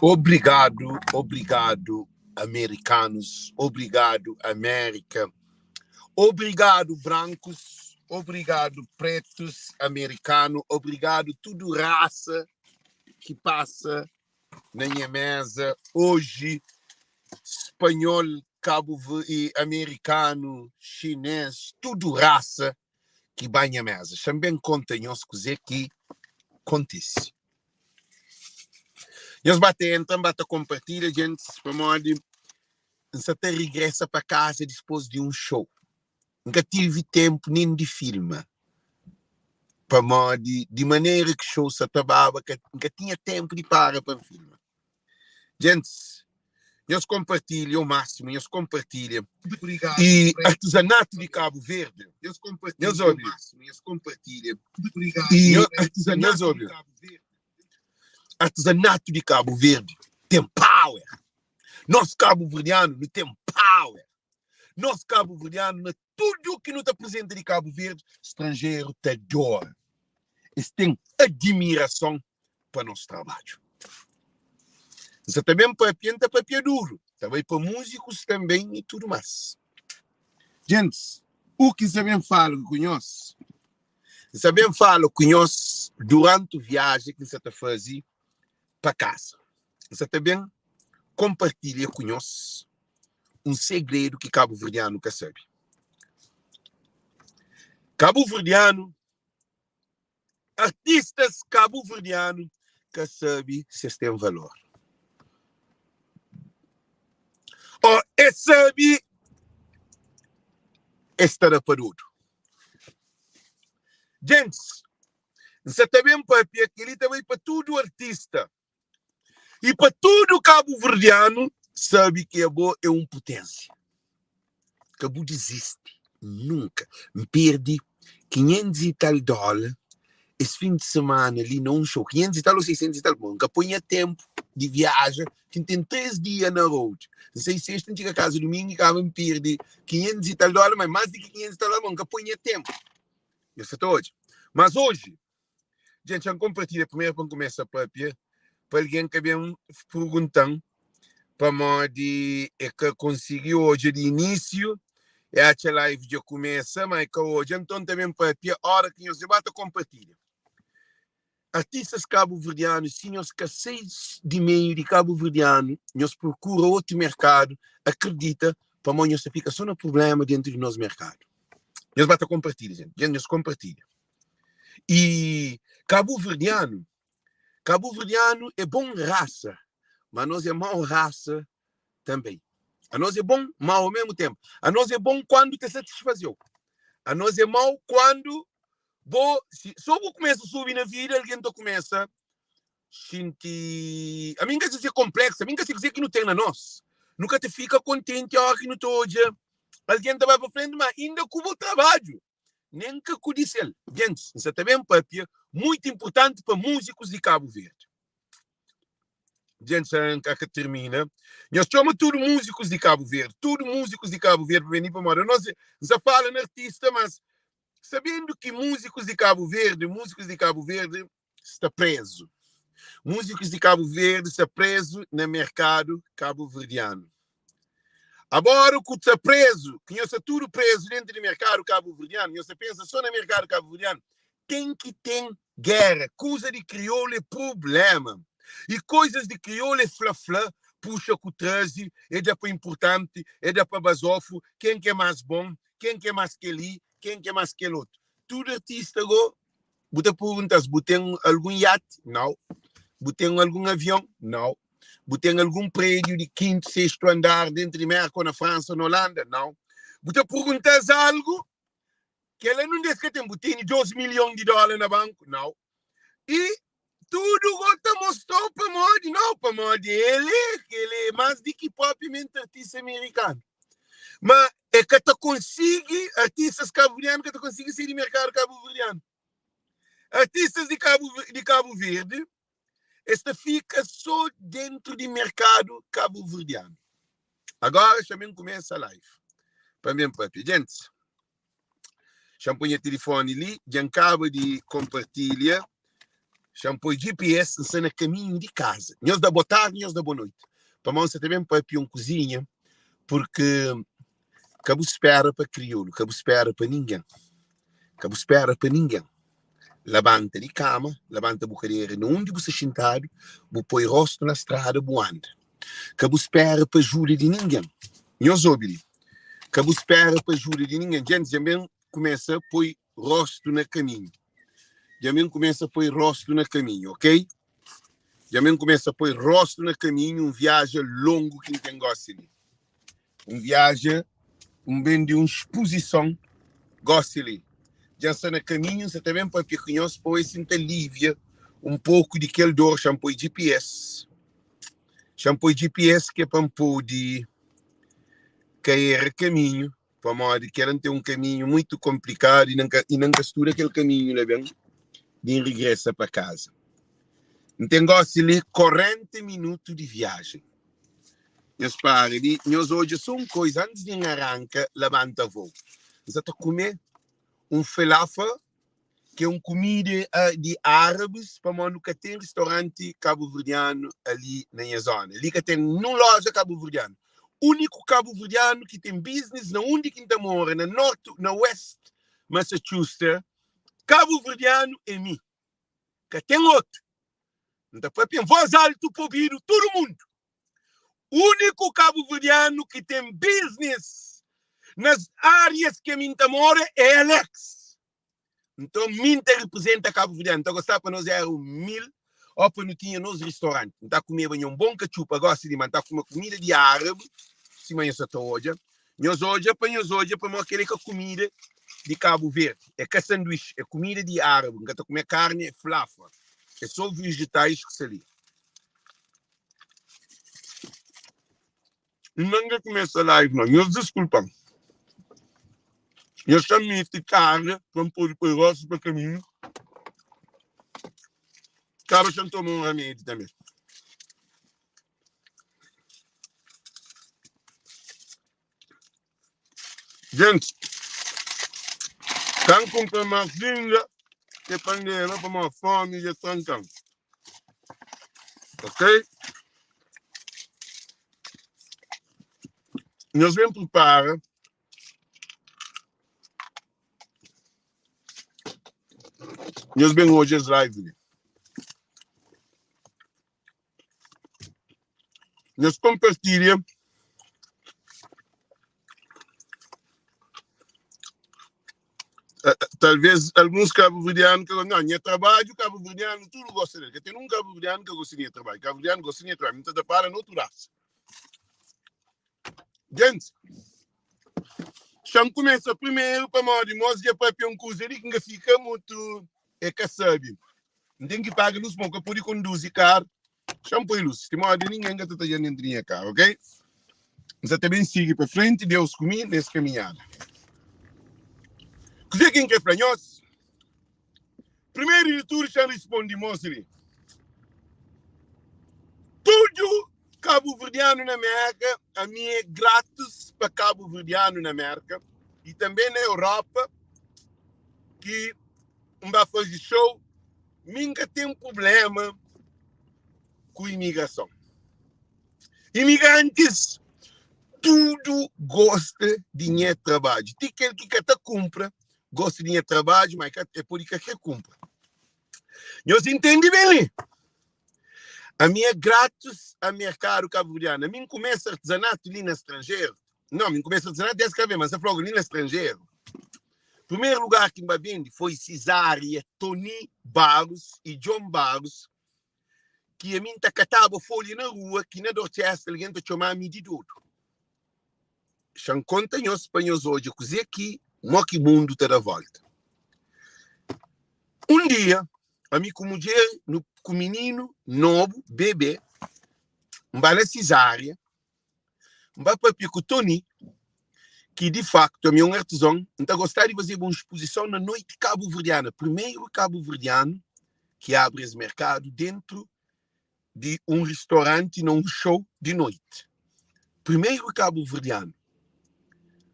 Obrigado, obrigado, americanos. Obrigado, América. Obrigado, brancos. Obrigado, pretos, americanos. Obrigado, tudo raça que passa na minha mesa. Hoje, espanhol, e americano, chinês, tudo raça que vai na mesa. Também conta-nos coisa que acontece. Nós então bate compartilha, gente, para modo você até regressa para casa depois de um show. Nunca tive tempo nem de filme. Para modo de maneira que o show se acabava, que nunca tinha tempo de parar para o filme. Gente, nós compartilham o máximo, nós compartilham. E artesanato de Cabo Verde. Nós compartilham o máximo, nós compartilham. E artesanato de Cabo Verde. Artesanato de Cabo Verde tem power. Nós cabo-verdianos não tem power. Nós cabo-verdianos, tudo que não está presente de Cabo Verde, estrangeiro te adora. Eles têm admiração para nosso trabalho. Isso também para papel duro. Também para músicos também e tudo mais. Gente, o que sabem falar com nós? Sabem falar com nós durante a viagem que você está fazendo para casa. Você também compartilha com nós um segredo que cabo-verdiano que sabe. Cabo-verdiano, artistas cabo-verdianos que sabem se eles têm valor. Ou é sabe estar para tudo. Gente, você também para que ele também para todo artista. E para todo cabo-verdiano, sabe que é bom, é uma potência. Cabo desiste. Nunca. Me perde 500 e tal dólares esse fim de semana ali num show. 500 e tal ou 600 e tal. Nunca ponha tempo de viagem, que tem 3 dias na road. Não sei se este chega a casa domingo e acaba me perde 500 e tal dólares, mas mais de 500 e tal dólares, nunca ponha tempo. Isso é hoje. Mas hoje, gente, eu compartilho primeiro para começar para alguém que vem perguntando para modo é que conseguiu hoje de início é a live já começa, mas que hoje então também para a hora que nós debate compartilha. Artistas cabo-verdianos, sim, nós escassez de meio de cabo-verdiano, nós procura outro mercado, acredita, para nós fica só no problema dentro do nosso mercado. Nós bata compartilha, gente, nós compartilha. E cabo-verdiano é bom raça, mas nós é mau raça também. A nós é bom, mau ao mesmo tempo. A nós é bom quando te satisfazeu. A nós é mau quando só vou começar a subir na vida, alguém começa a sentir. A mim quer dizer complexo, a mim quer dizer que não tem na nós. Nunca te fica contente a hora que não estou hoje. Alguém vai para frente, mas ainda com o trabalho. Nem que com isso. Gente, isso também é um papel muito importante para músicos de Cabo Verde. Gente, que termina. Nós somos tudo músicos de Cabo Verde. Tudo músicos de Cabo Verde para venir para morar. Nós já falamos artista, mas sabendo que músicos de Cabo Verde está preso. Músicos de Cabo Verde está preso no mercado cabo-verdiano. Agora que está preso, que nós está tudo preso dentro do mercado cabo-verdiano, nós pensa só no mercado cabo-verdiano, tem que ter guerra, coisa de crioulo é problema. E coisas de crioulo é flá-flá, puxa com o traze, é da para importante, é da para basofo, quem que é mais bom, quem que é mais que ali, quem que é mais que outro. Tudo artista agora, você pergunta se tem algum iate? Não. Você tem algum avião? Não. Você tem algum prédio de 5º, 6º andar dentro de América, na França, na Holanda? Não. Você pergunta algo que ela não diz que tem 12 milhões de dólares na banco? Não. E tudo você mostrou para modo, não, para modo ele é mais de que propriamente artista americano. Mas é que tu consegue, artistas cabo-verdianos, que tu consegue sair do mercado cabo-verdiano. Artistas de Cabo Verde, esta fica só dentro do mercado cabo-verdiano. Agora, também começa a live. Para mim, papi. Gente, já põe o telefone ali, já acaba de compartilhar Shampoo GPS está no caminho de casa. Nós da boa tarde, nós da boa noite. Para nós também para ir cozinha, porque cabo espera para crioulo, cabo espera para ninguém. Cabo espera para ninguém. Levanta de cama, levanta a bucadeira onde você sentado, vou pôr rosto na estrada voando. Cabo espera para ajuda de ninguém. Nós ouvimos. Cabo espera para ajuda de ninguém. Gente, também começa a pôr rosto no caminho. Também começa a pôr rosto no caminho, ok? Também começa a pôr rosto no caminho, viagem longo que ninguém gosta de. Viagem, bem de uma exposição, gosta de. Já está no caminho, você também pode pequenos, pois sinta alívia pouco de aquele dor, shampoo GPS. Shampoo GPS que é para poder cair caminho, para modo que não tem caminho muito complicado e não gastura aquele caminho, né, bem? De regressa para casa. Então, gosto de 40 minutos de viagem. Nós hoje são coisas, antes de arrancar, levanta voo. Nós estamos a comer falafel, que é uma comida de árabes, para nós nunca tem restaurante cabo-verdiano ali na minha zona. Ali que tem numa loja cabo-verdiano. Único cabo-verdiano que tem business na onde que mora, na norte, na west Massachusetts, cabo-verdiano é mim. Que tem outro. Então, para em voz alta para ouvir todo mundo. Único cabo-verdiano que tem business nas áreas que minha mora é Alex. Então, minha representa cabo-verdiano. Então, gostava para nós era 1000, ou para não tinha nos restaurantes. Então, comia um bom cachupa, gosta de manter uma comida de árabe, se manhã só hoje. Nós hoje, para nós querer que a comida de Cabo Verde. É que sanduíche, é comida de árabe. Não está comer carne, é flafa. É só vegetais que se ali. Não começa a live, não. Meus desculpam. Eu chamei de carne, para pôr o rosto para o caminho. Acaba de tomar um remédio também. Gente, quem compra uma finga, que pandeira para uma fome de trancão. Ok? Nós vamos preparar nós vamos hoje as live. Nós compartilhamos talvez alguns cabo-verdianos que não, é trabalho, cabo-verdiano, tudo gosta dele. Tem um cabo-verdiano que gosta de trabalho. Cabo-verdiano gosta de trabalho. Então, para no outro raça. Gente, chamo começa primeiro para nós de para um cozinheiro que fica muito que sabe. Não tem que pagar luz, porque pode conduzir carro. Chamo por luz. Tem uma de ninguém que está dentro da carro, ok? Você também siga para frente, Deus comigo nessa caminhada. Você quem quer para nós? Primeiro de tudo, já respondi, moço. Tudo cabo-verdiano na América, a mim é gratos para cabo-verdiano na América e também na Europa, que vai fazer show, nunca tem problema com imigração. Imigrantes, tudo gosta de dinheiro de trabalho. Tem aquele que até compra, gosta de dinheiro de trabalho, mas é por isso que compra. Nós entendemos bem. A minha gratos a mercado cabo-verdiano. A mim começa artesanato ali no estrangeiro. Não, a mim começa artesanato desde que mas eu falo ali no estrangeiro. O primeiro lugar que me vende foi Cesária, Tony Barros e John Barros, que a mim catava folha na rua, que na Dorchester, alguém te chamava de tudo. São conta nós espanhóis hoje, que aqui, que mundo está da volta. Um dia, a mim com mulher, com menino, novo, bebê, vai na Cesária, vai para o Tony, que de facto é um artesão, então gostaria de fazer uma exposição na noite cabo-verdiana. Primeiro cabo-verdiano que abre esse mercado dentro de um restaurante, num show de noite. Primeiro cabo-verdiano.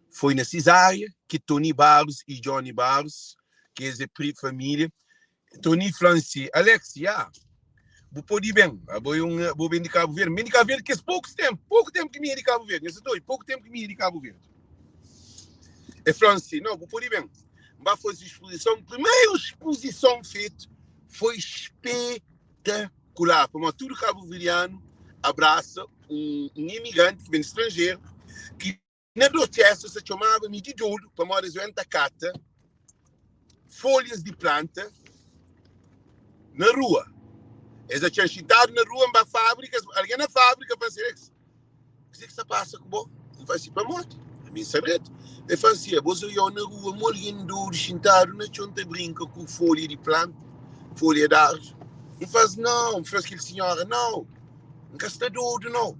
Foi na Cesária que Tony Barros e Johnny Barros, que é de família, Tony Franci, Alex, vou poder bem, vou bem de Cabo Verde. Bem de Cabo Verde que é pouco tempo que me de Cabo Verde. Pouco tempo que me de Cabo Verde. É Franci, não, vou poder bem. Vai fazer exposição, primeira exposição feita foi espetacular. Como todo cabo-verdiano abraça um imigrante que vem do estrangeiro, que na Dorchester se chamava Mididouro, para morar em cata folhas de planta na rua. Eles já tinham chintado na rua, na fábrica, alguém na fábrica fazia isso. O que se passa com o Ele faz assim para morte. A minha sabreta. Ele fazia, você ia na rua, molhando, chintado, na chonta brinca com folha de planta, folha de árvore. Ele faz, não, faz aquele senhora, não está doido, não.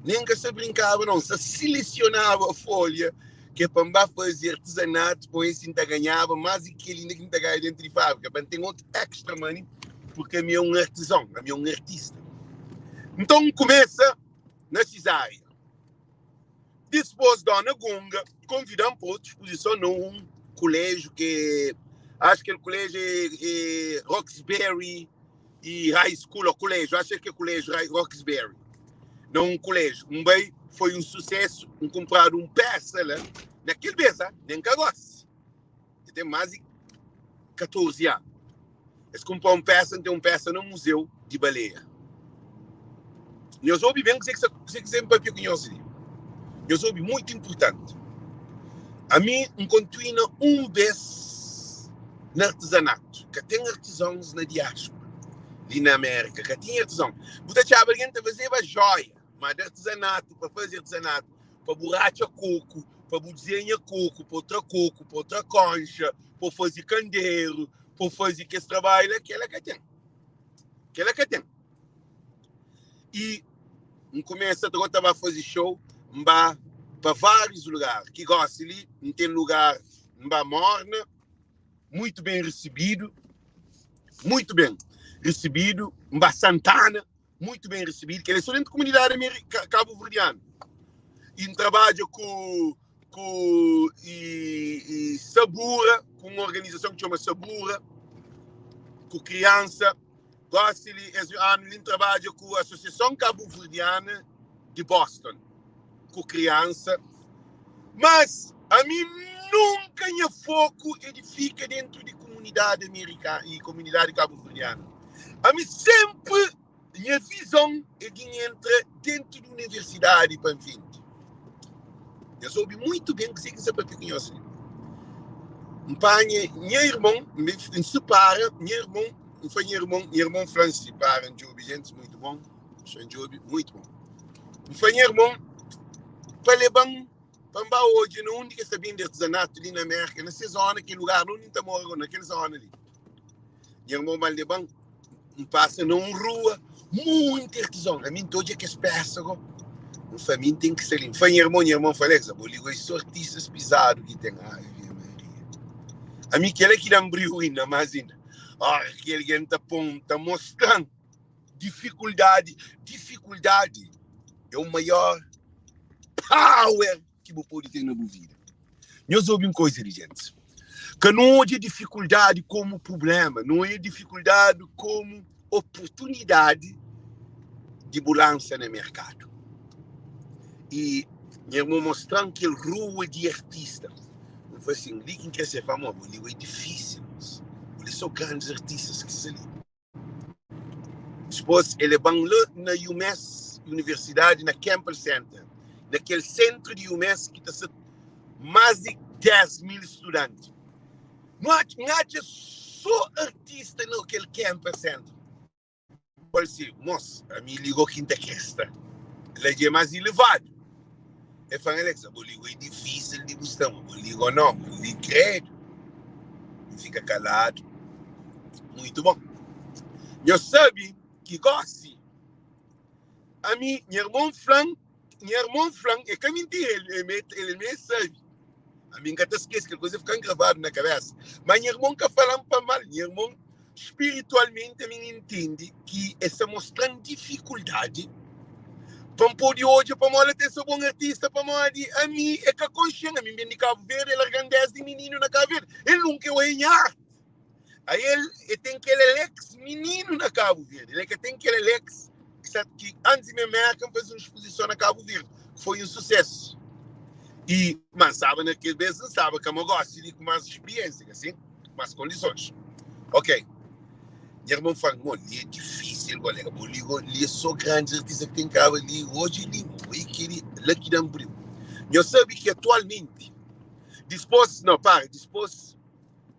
Nem que se brincava, não. Se selecionava a folha, que é para fazer artesanato, com isso ainda ganhava mais do que ele ainda ganha dentro de fábrica. Mas tem outro extra money, porque a mim é um artesão, a mim é um artista. Então começa na cesárea. Depois da Dona Gunga, convidamos para outra exposição num colégio que acho que o colégio é Roxbury e High School, ou colégio, acho que é o colégio Roxbury. Não um colégio. Bem, foi um sucesso, comprar peça lá, naquele mês, nem cagoce. Tem mais de 14 anos. Eles compraram tem peça no Museu de Baleia. Eu soube bem que você sempre conhece. Eu soube muito importante. A mim, continua vez no artesanato, que tem artesãos na diáspora, ali na América, que tem artesão. Você tinha alguém que fazia joia, mas de artesanato, para fazer artesanato, para borracha coco, para desenhar coco, para outra concha, para fazer candeeiro, para fazer que esse trabalho, aquela que tem. E começa a fazer show para vários lugares. Que gosta ali, não tem lugar morna, muito bem recebido, Santana, muito bem recebido, que é a excelente comunidade cabo-verdiana. E trabalha com Sabura, com uma organização que chama Sabura, com criança. Gosta ele trabalha com a Associação Cabo-Verdiana de Boston, com criança. Mas a mim nunca tinha foco edifica dentro de comunidade americana e comunidade cabo-verdiana. A mim sempre minha visão é de entrar dentro da universidade para enfim. Eu soube muito bem que você para conhecer. Minha irmã me separa, minha irmão Francis para Job, gente muito bom, Job muito bom. Minha irmã para levar para hoje não onde que está bem de artesanato ali na América, nessa zona, que lugar não está morando naquela zona ali. Minha irmã vai levar passa numa rua muito artesão. A mim todo dia que as peças, o família tem que ser limpo. Minha irmã falou, vou ligar esses artistas pisados que tem. Ai, Maria. A mim que ela que dá um brilho ainda, mas ainda. Que ele está mostrando dificuldade. Dificuldade é o maior power que você pode ter na sua vida. Eu soube uma coisa, gente. Que não é dificuldade como problema, não é dificuldade como oportunidade de mudança no mercado. E minha irmã mostrando que rua de artista. Eu falei assim, quem quer ser famoso? Ele é difícil. Eles são grandes artistas que se ali. Depois, ele vai lá na UMass Universidade, na Campbell Center. Naquele centro de UMass que está mais de 10 mil estudantes. Não há só artista naquele Campbell Center. Falei assim, moça, a mim ligou quinta questa. Ele é mais elevado. Eu falei, Alexa, o ligo é difícil de gostar. O ligo não, o ligo credo. Fica calado. Muito bom. Eu sabe que gosta. A mim, minha irmã Frank, é que mentira, ele me sabe. A mim até esquece que a coisa fica gravada na cabeça. Mas minha irmã que falando para mal, minha irmã espiritualmente a mim entende que essa mostrando dificuldade para poder hoje para morar ter seu bom artista para morar a mim é que a consciência a mim vem de Cabo Verde, ele é grandeza de menino na Cabo Verde. Ele nunca é em arte. Aí ele tem aquele Alex menino na Cabo Verde. Ele tem aquele Alex que antes de me marcam fez uma exposição na Cabo Verde. Foi um sucesso. Mas sabe, naquele vez não sabe que eu gosto de com mais experiência, assim, mais condições. Ok. E irmão fala, é difícil, colega. Ele é só grande artista que tem cabo ali. Hoje ele é aquele Lucky Dambril. Eu sabe que atualmente, depois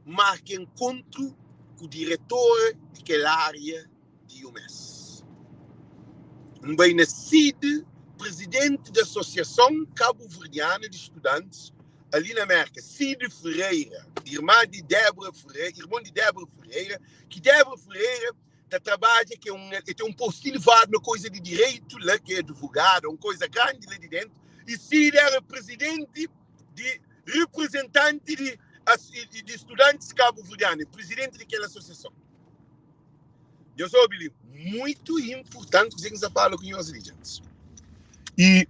marca encontro com o diretor daquela área de UMES. Bem nascido, presidente da Associação Cabo-Verdiana de Estudantes, ali na América, Cid Ferreira, irmão de Débora Ferreira, que Débora Ferreira trabalha, que tem um posto elevado na coisa de direito, lá, que é advogado, uma coisa grande lá de dentro, e Cid era presidente representante de estudantes cabo-verdianos, presidente daquela associação. Eu sou muito importante que você fala com os dirigentes. E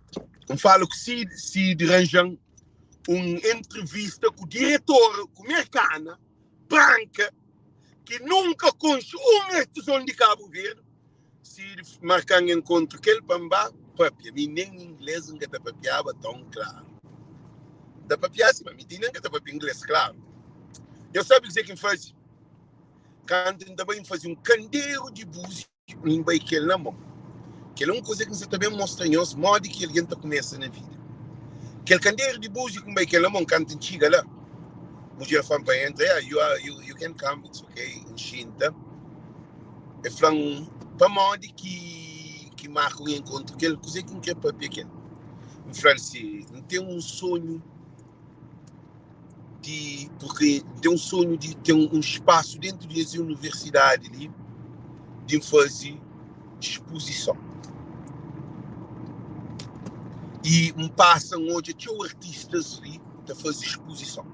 eu falo que se arranjam uma entrevista com o diretor, com o americana, branca, que nunca conhece uma instituição de Cabo Verde, se marcar um encontro com ele, papia, nem inglês não está papiava tão claro. Da papiar, sim, mas nem está papiar inglês, claro. Eu sabe dizer quem faz? Quando também faz um candeiro de búzios em Baiquel na mão. Que é uma coisa que você também mostra em os modos que alguém está começando na vida. Aquele candeiro de búzios com Baiquel na mão, quando chega lá, mulher fala para entrar, you can come, it's okay, em Xinta. E falam para modo que marca um encontro, que ele coisa que não quer para pequeno. Me fala assim, não tem um sonho porque tem um sonho de ter um espaço dentro da universidade ali, de fazer exposição. E passam hoje tinha artistas ali a fazer exposição.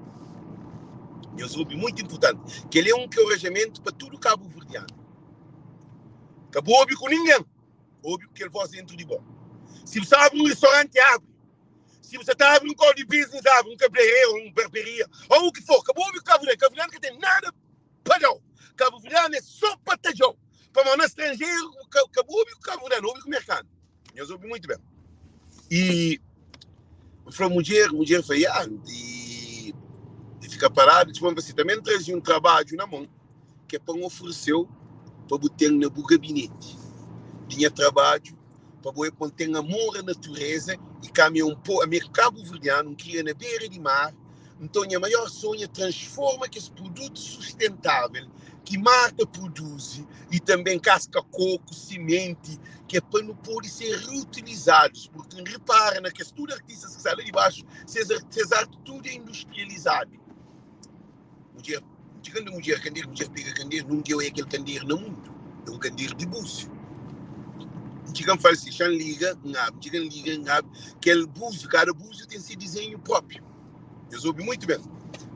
Eu soube muito importante, que ele é um encorajamento para todo o Cabo Verdeano. Cabo ouve com ninguém, ouve que ele faz dentro de bom. Se você abre um restaurante, abre. Se você está abrindo um call de business, abre um cabeleireiro, uma barbearia, ou o que for. Cabo ouve o Cabo Verdeano. Cabo Verdeano que tem nada para não. Cabo Verdeano é só para tajão. Para um estrangeiro, Cabo ouve o Cabo Verdeano, ouve o mercado. Eu soube muito bem. E foi mulher foi e fica parado, tipo, você também traz um trabalho na mão, que é para oferecer para botar no gabinete. Tinha trabalho para ter amor à natureza e caminhar um pouco, a Cabo Verdeano, que é na beira de mar, então a maior sonho é transforma que esse produto sustentável que Marta produz e também casca coco, semente, que é para não poder ser reutilizados, porque repara na que tudo artistas que saem de baixo, César tudo é industrializado. Mulher pega candeeiro, nunca é aquele candeeiro no mundo, é um candeeiro de búzio. Digam fala assim, liga, aquele búzio, cada búzio tem seu desenho próprio. Eu soube muito bem.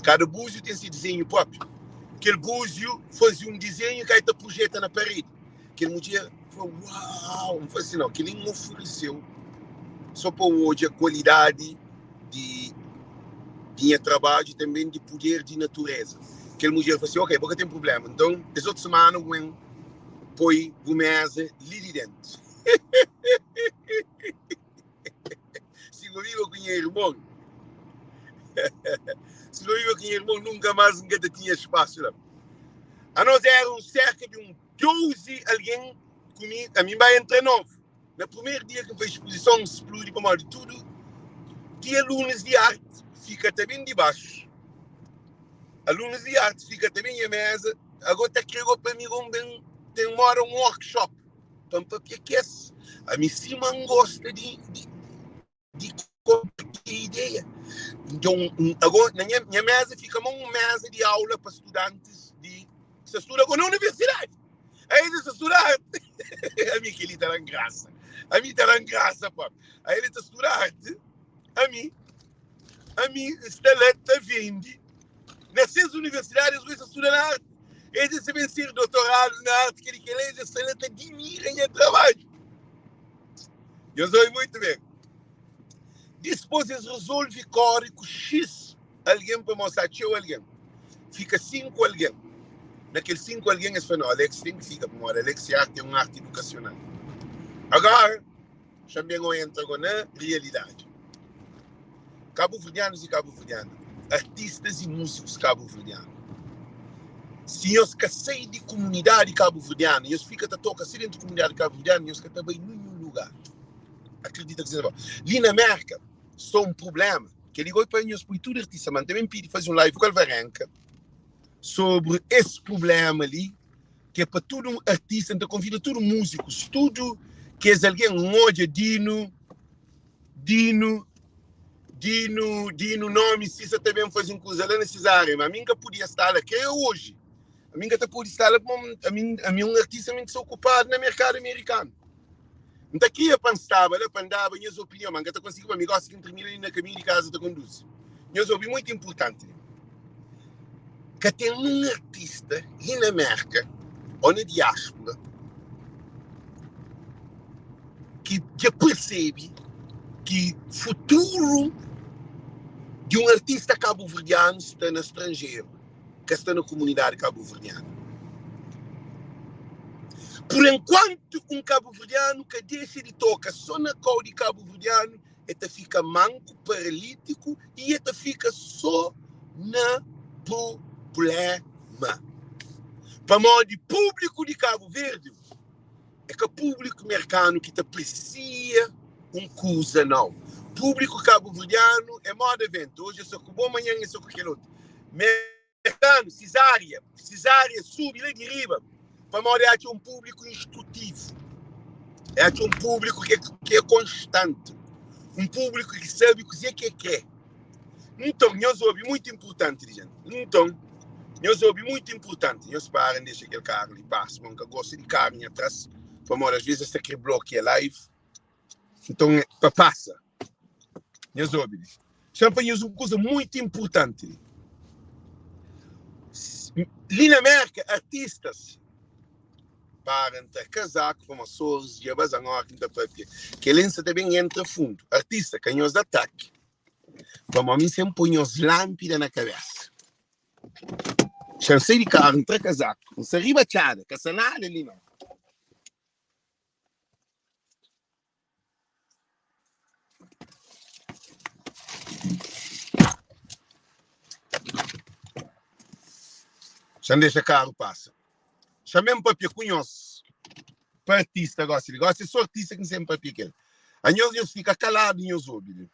Cada búzio tem seu desenho próprio. Aquele búzio fazia um desenho que aí te projeta na parede. Aquele mulher falou, uau, não foi assim não, que ele me ofereceu só para hoje a qualidade de trabalho e também de poder de natureza. Aquele mulher falou assim, ok, porque tem problema. Então, essa outra semana, eu põe o mesa ali dentro. Se não vivo com o irmão, se não vivo com o irmão, nunca mais tinha espaço lá. A nós eram cerca de 12 alguém comigo, a mim vai entrar novo. No primeiro dia que foi exposição, explodiu para mal de tudo. Dia alunos de arte fica também de baixo. Alunos de arte fica também à mesa. Agora está chegou para mim tem uma hora um workshop. Para que é isso? A mim sim não gosta de compartilhar ideia. Então, agora na minha mesa fica uma mesa de aula para estudantes que estudam na universidade. Aí eles estudam arte. A mim que ele está em graça. A mim está em graça, pá. Aí ele está estudando arte. A mim está lá, está vende. Nessas universidades, eles estudam arte. Eles devem ser doutorado na arte, que eles admiram o trabalho. Eu sou muito bem. Depois eles resolvem código X, alguém para mostrar teu alguém. Fica 5 alguém. naquele 5 alguém falou, Alex tem que ficar, porque Alex é uma arte educacional. Agora, também eu entro na realidade. Cabo-verdianos e cabo-verdianas, artistas e músicos cabo-verdianos. Se eu sair de comunidade cabo-verdiana, eu fico a tocar dentro de comunidade cabo-verdiana, eu fico também em nenhum lugar. Acredita que seja bom. Ali na América, só um problema, que ele ligou para nós, por tudo artista, mas também pedi fazer um live com o Varenca sobre esse problema ali, que é para todo um artista, então convida todo músicos, tudo que é alguém hoje, Dino, nome, se você também faz um coisa lá nessas áreas, mas a minha podia estar aqui hoje. A minha podia estar lá, a minha um artista muito ocupado no mercado americano. Então aqui eu pensava, eu andava, minhas opiniões, mas eu consigo para mim, gosto que termina ali na caminho de casa da conduz. Minhas opiniões muito importante. Que tem um artista na América, ou na diáspora, que percebe que o futuro de um artista cabo-verdiano está no estrangeiro, que está na comunidade cabo-verdiana. Por enquanto, um cabo-verdiano que deixa de tocar só na cor de cabo-verdiano, ele fica manco, paralítico e ele fica só no problema. Para modo de público de Cabo Verde, é que o público americano que aprecia coisa não. Público cabo-verdiano é modo evento. Hoje eu sou com bom, amanhã eu sou com aquele outro. Americano, cesárea, sube lá de riba. Para modo é um público instrutivo. É um público que é constante. Um público que sabe o que quer. Então, nós ouvimos muito importante, gente. Então, nós ouvimos muito importante. Nós param, deixa aquele carro ali, passa, mas eu gosto de carro atrás. Para modo, às vezes, aquele bloco é live. Então, passa. Nós ouvimos. Champanhe uma coisa muito importante. Ali na América, artistas para casaco, formações, de abazangó, que ele também entra fundo. Artista, canhões de ataque. Como a mim sempre põe os lâmpadas na cabeça. Chancei de carro, entra casaco. Não se arriba tchada, que essa nada ali não. Já deixa carro passa. Chamei para conhece. Para artista, gosta de só artista que sempre para aquele. A nós fica calado em os ouvidos.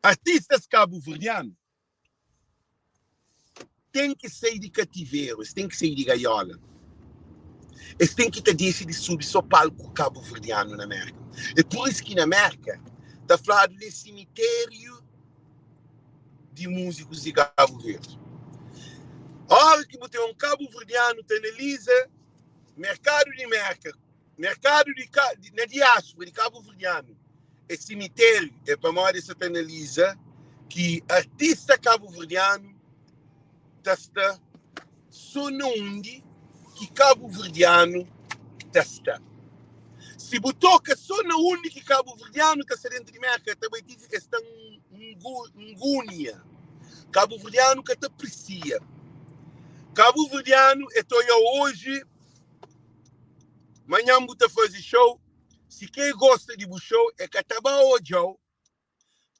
Artistas cabo-verdianos têm que sair de cativeiro, eles têm que sair de gaiola. Eles têm que deixar de subir só palco cabo-verdiano na América. É por isso que na América está falando de cemitério de músicos de Cabo Verde. A hora que você um cabo-verdiano te analisa mercado de América, mercado na diáspora de cabo-verdiano, é cemitério, é para modo de se analisa que artista cabo-verdiano está só onde que cabo-verdiano está. Se você toca só na onde que cabo-verdiano está dentro de América, também diz que está em gúnia. Cabo-verdiano que te aprecia. Cabo-verdiano, estou hoje, amanhã você faz show. Se quem gosta de show, é que estava hoje,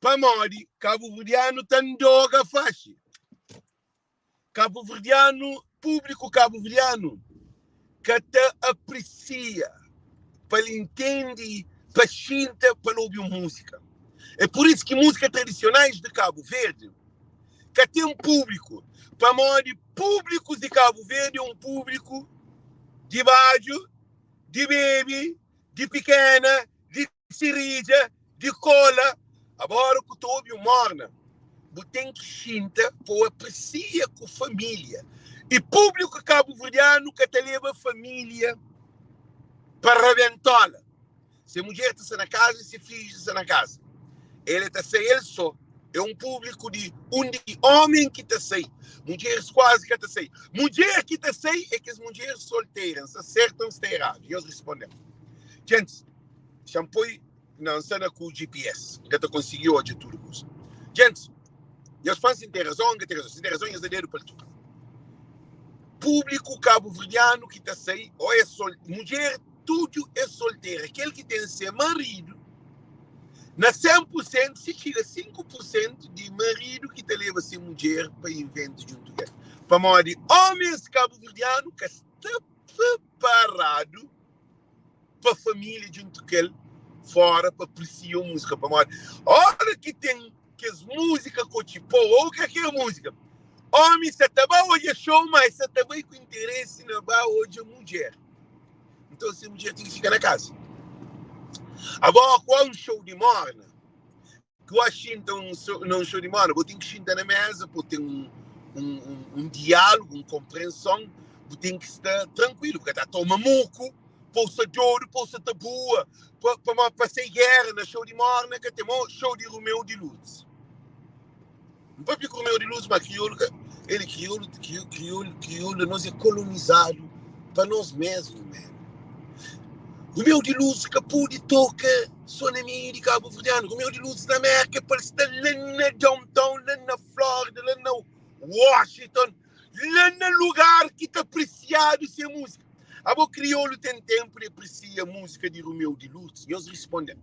para morrer, cabo-verdiano tem doga faixa. Cabo-verdiano, público cabo-verdiano, que te aprecia, para entender, para sentir, para ouvir música. É por isso que músicas tradicionais de Cabo Verde, que tem um público, para morrer, públicos de Cabo Verde é um público de baixo, de baby, de pequena, de cerija, de cola. Agora que tu ouve morna, você tem que sentir, para apreciar com família. E público cabo-verdiano que te leva a família para arrebentá-la. Se a mulher está na casa, se filho está na casa. Ele está sem ele só. É um público de homem que está sem. Mulheres quase que está sem. Mulher que está sem é que as mulheres solteiras acertam se está errado. E eles respondem. Gente, shampoo não cena com o GPS. Que tu conseguiu hoje tudo isso. Gente, eles fazem ter razão, eles têm razão, eles deram para tudo. público cabo-verdiano que está saindo, ou é mulher, tudo é solteira. Aquele que tem seu marido, na 100%, se chega 5% de marido que te leva a ser mulher para evento junto com ele. Para modo de homens cabo-verdianos que estão preparados para a família junto com ele, fora para apreciar a música. Para modo, hora que tem que as músicas com tipo, ou que é música, homem, você também hoje é show, mas você também com interesse na hoje é mulher. Então, essa mulher tem que ficar na casa. Agora, qual um show de morna? Que eu acho então não show de morna, eu tenho que sentar na mesa, eu tenho um diálogo, uma compreensão, eu tenho que estar tranquilo, porque está toma muco, possa de ouro, possa de boa, para ser guerra na show de morna, que tem um show de Romeu de Luz. Não pode ficar Romeu de Luz, mas crioulo, ele crioulo, nós é colonizado para nós mesmos, man. Romeu de Luz que pode tocar só na minha de Cabo Verdeano. Romeu de Luz da América parece estar lá na downtown, lá na Flórida, lá na Washington, lá no lugar que está apreciado essa música. A boa crioulo tem tempo de apreciar a música de Romeu de Luz. E eles respondem.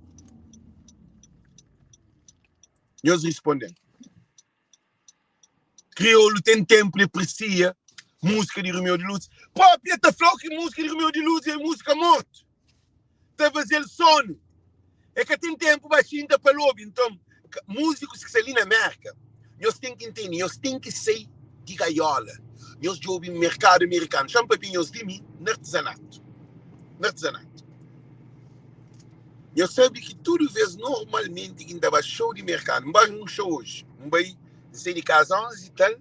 Crioulo tem tempo de apreciar a música de Romeu de Luz. Pô, Pieta falou que a música de Romeu de Luz é música morta. Está a fazer sono. É que tem tempo baixinho para logo. Então, músicos que estão ali na América, nós temos que entender, nós temos que sair de gaiola. Nós jogamos no mercado americano. Chama para nós de mim, no artesanato. Eu sei que tudo vez normalmente que ainda vai show de mercado. Não vai um show hoje. Não vai ser de casas e tal.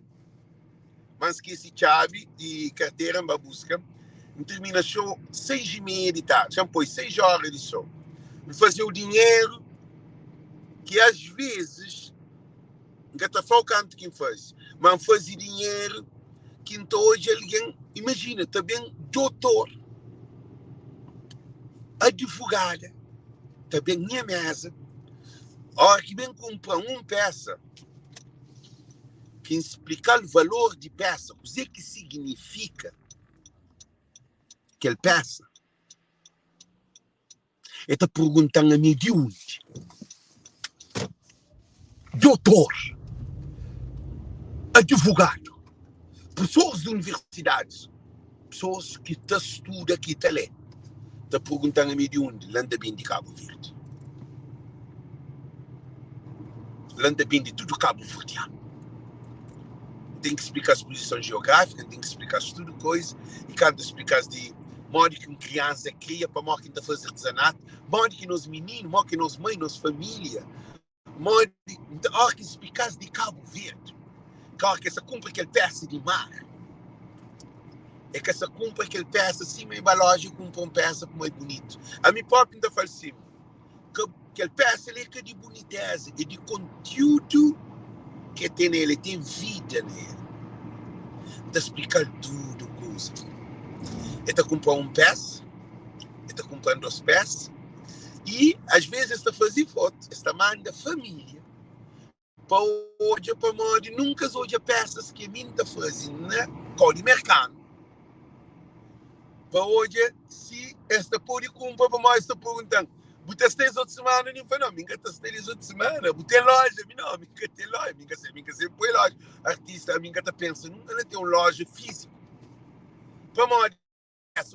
Mas que esse chave de carteira para busca. Termina show 6h30 da tarde. Já põe 6 horas de show. Fazer o dinheiro que às vezes não está focando quem faz, mas fazer dinheiro que então hoje alguém, imagina, também doutor, advogada, também minha mesa, a hora que vem comprar uma peça, que explicar o valor de peça, o que significa aquela peça, está perguntando a mim de onde? Doutor, advogado, pessoas de universidades, pessoas que estudam aqui também, está perguntando a mim de onde? Landa bem de Cabo Verde. Landa bem de tudo Cabo Verdeano. Tem que explicar as posições geográficas, tem que explicar tudo coisa, e quando explicar de modo que uma criança cria para modo que está fazendo artesanato, modo que nós meninos, modo que nós mães, nós família, modo que explicar de Cabo Verde, que essa cumpre aquele peça de mar, é que essa cumpre aquele peça assim, meio lógico, cumpre uma peça mais bonito. A mim próprio ainda falo assim, que aquele peça ali é de boniteza e de conteúdo que tem nele, tem vida nele. Está explicar tudo coisa. Ele está comprando um peça, ele está comprando 2 peças, e às vezes está fazendo foto, está manda família para hoje, para modo, nunca hoje peças que a mim está fazendo, né? Código mercado. Para hoje, se esta pode comprar para mais, está perguntando, você tem outra semana, não foi não, minha tem outra semana, você loja, não, minha tem loja, minha sempre loja. Artista, minha está pensando, nunca tem uma loja física. Para modo,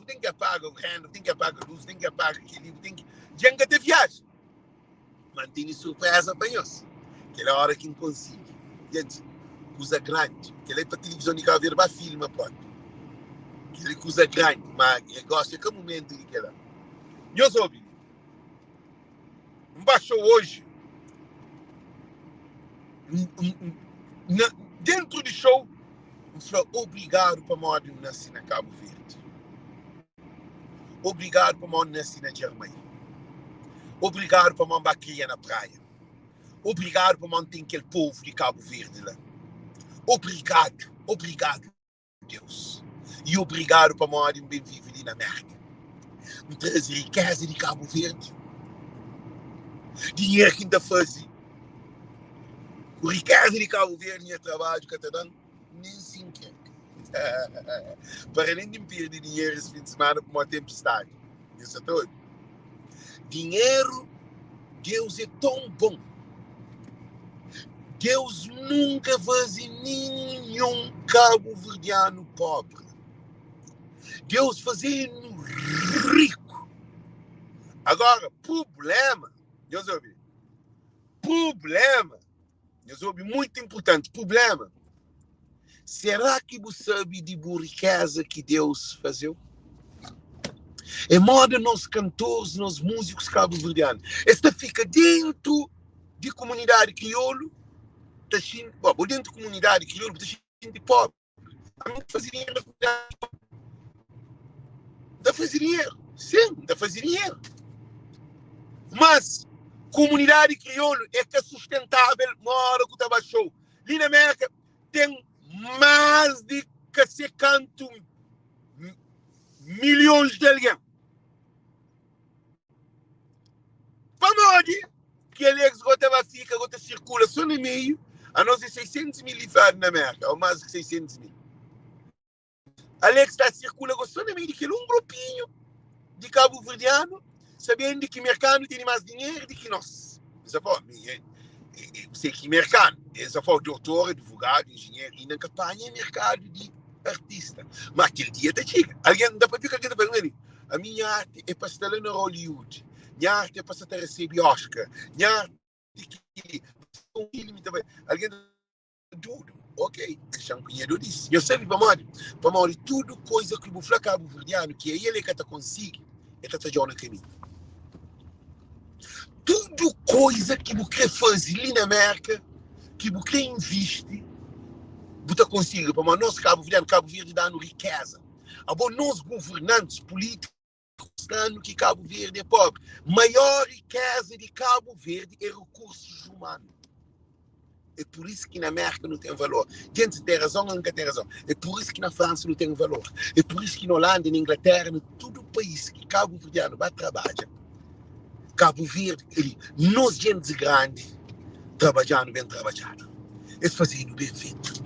tem que apagar o renda, tem que apagar a luz, tem que apagar aquele, tem que... Jenga de viagem. Mantém surpresa para nós. Aquela hora que não consigo. Gente, coisa grande. Aquela é para a televisão de Cabo Verde, para filme, pode. Aquela coisa grande, mas eu gosto, é que momento de aquela. Eu soube. Baixou hoje. Dentro do show, eu falei, obrigado para modo de nascer na Cabo Verde. Obrigado para modo de nascer na Germânia. Obrigado para modo de na praia. Obrigado por manter aquele povo de Cabo Verde lá. Obrigado, Deus. E obrigado por modo de bem viver ali na América. Me trazer riqueza de Cabo Verde. Dinheiro que ainda faz. O riqueza de Cabo Verde e trabalho que está dando, nem se quer. Para além de me perder dinheiro esse fim de semana por uma tempestade. Isso é tudo. Dinheiro, Deus é tão bom. Deus nunca faz nenhum cabo-verdiano pobre. Deus fazendo rico. Agora, problema, Deus ouve. Problema, Deus ouve, muito importante, problema. Será que você sabe de boa riqueza que Deus fazeu? É moda nos cantores, nos músicos cabo-verdianos. Esta fica dentro de comunidade crioulo, dentro de comunidade crioulo, está cheio de pobre. A mim fazer dinheiro na comunidade. Dá fazer dinheiro. Sim, dá fazer dinheiro. Mas, comunidade crioulo é que é sustentável uma hora que estava show. Ali na América tem mais de que se canto milhões de alguém. Para nós, que eles gota fica, gota circula só no meio, a nós é 600 mil na América, ou mais que 600 mil. Alex está circula só no meio daquele um grupinho de cabo-verdiano, sabendo que o mercado tem mais dinheiro do que nós. Sei que mercado, essa foi doutor, advogado, engenheiro, e não campanha mercado de artista. Mas aquele dia está chique. Alguém dá para ficar aqui para ele. A minha arte é para estar lá no Hollywood. Minha arte é para estar receber Oscar. Minha arte é que alguém tudo. Ok, já não conheço disso. Eu sei para Mori, tudo coisa que o Flacabo Verdiano, que é ele que está conseguindo, ele está jogando caminho. Tudo coisa que você quer fazer ali na América, que você quer investir, você consegue. Para nós, Cabo Verde dando riqueza. Agora, nós governantes políticos dando que Cabo Verde é pobre. Maior riqueza de Cabo Verde é recursos humanos. É por isso que na América não tem valor. Gente tem razão ou nunca tem razão. É por isso que na França não tem valor. É por isso que na Holanda, na Inglaterra, em todo o país que Cabo Verdeano vai trabalhar. Cabo Verde, nós gente grande, trabalhando bem trabalhado. Eles fazendo bem feito.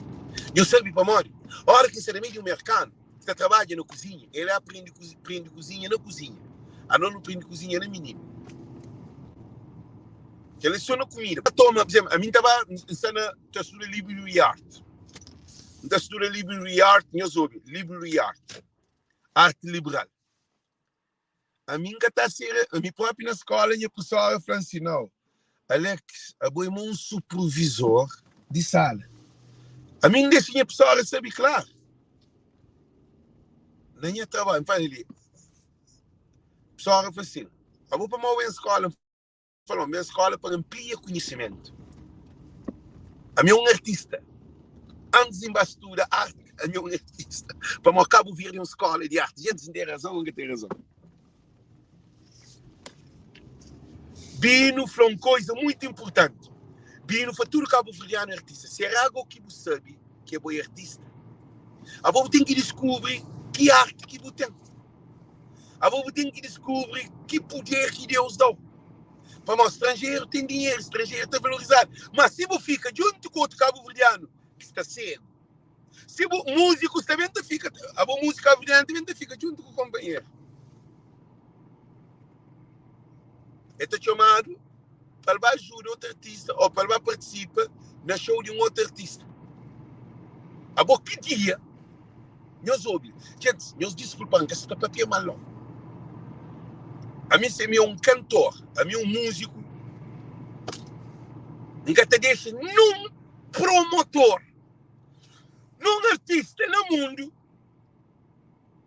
Eu sei para Mori, a hora que você é no meio do mercado, você trabalha na cozinha, ele aprende cozinha na cozinha. A não aprende cozinha na menina. Que ele só na comida. Toma, por exemplo, a mim estava a estudar livro e arte. Está a estudar livro e arte, eu soube, livro e arte. Arte liberal. A mim que está a ser, a mim próprio na escola, a professora falou assim, não, Alex, eu um supervisor de sala. A mim deixa a professora sabe claro. Nem é trabalho, faz ali. A professora falou assim, eu vou para uma escola, falou, minha escola para ampliar conhecimento. A minha é um artista. Antes de estudar arte, a minha é um artista. Para me Cabo Verde uma escola de arte. Gente, tem razão ou não tem razão? Bino falou uma coisa muito importante. Bino foi tudo Cabo Verdeano artista. Será algo que você sabe que é bom artista? Agora tem que descobrir que arte que você tem. Agora tem que descobrir que poder que Deus dá. Para o estrangeiro tem dinheiro, estrangeiro está valorizado. Mas se você fica junto com outro Cabo Verdeano, que está cego. Se o músico também fica, a música Cabo Verdeano também fica junto com o companheiro. É chamado para ajudar outro artista ou para participar na show de um outro artista. Agora, que dia, nós ouvimos, gente, nós desculpamos que essa papel é mal. A mim, se é um cantor, a mim, um músico, nunca te deixa num promotor, num artista no mundo,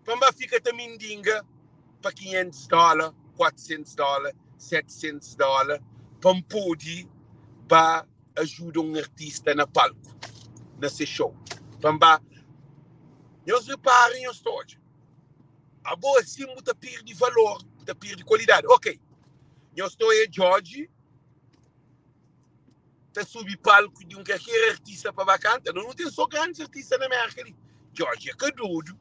para ficar também dinga para $500, $400, $700, para poder para ajudar um artista na palco, nesse show. Para nós reparem os todos. Agora sim, você perde valor, você perde qualidade. Ok, eu estou aí, George, está subindo palco de um qualquer artista para cantar. Não tem só grandes artistas na América ali. George é cadudo.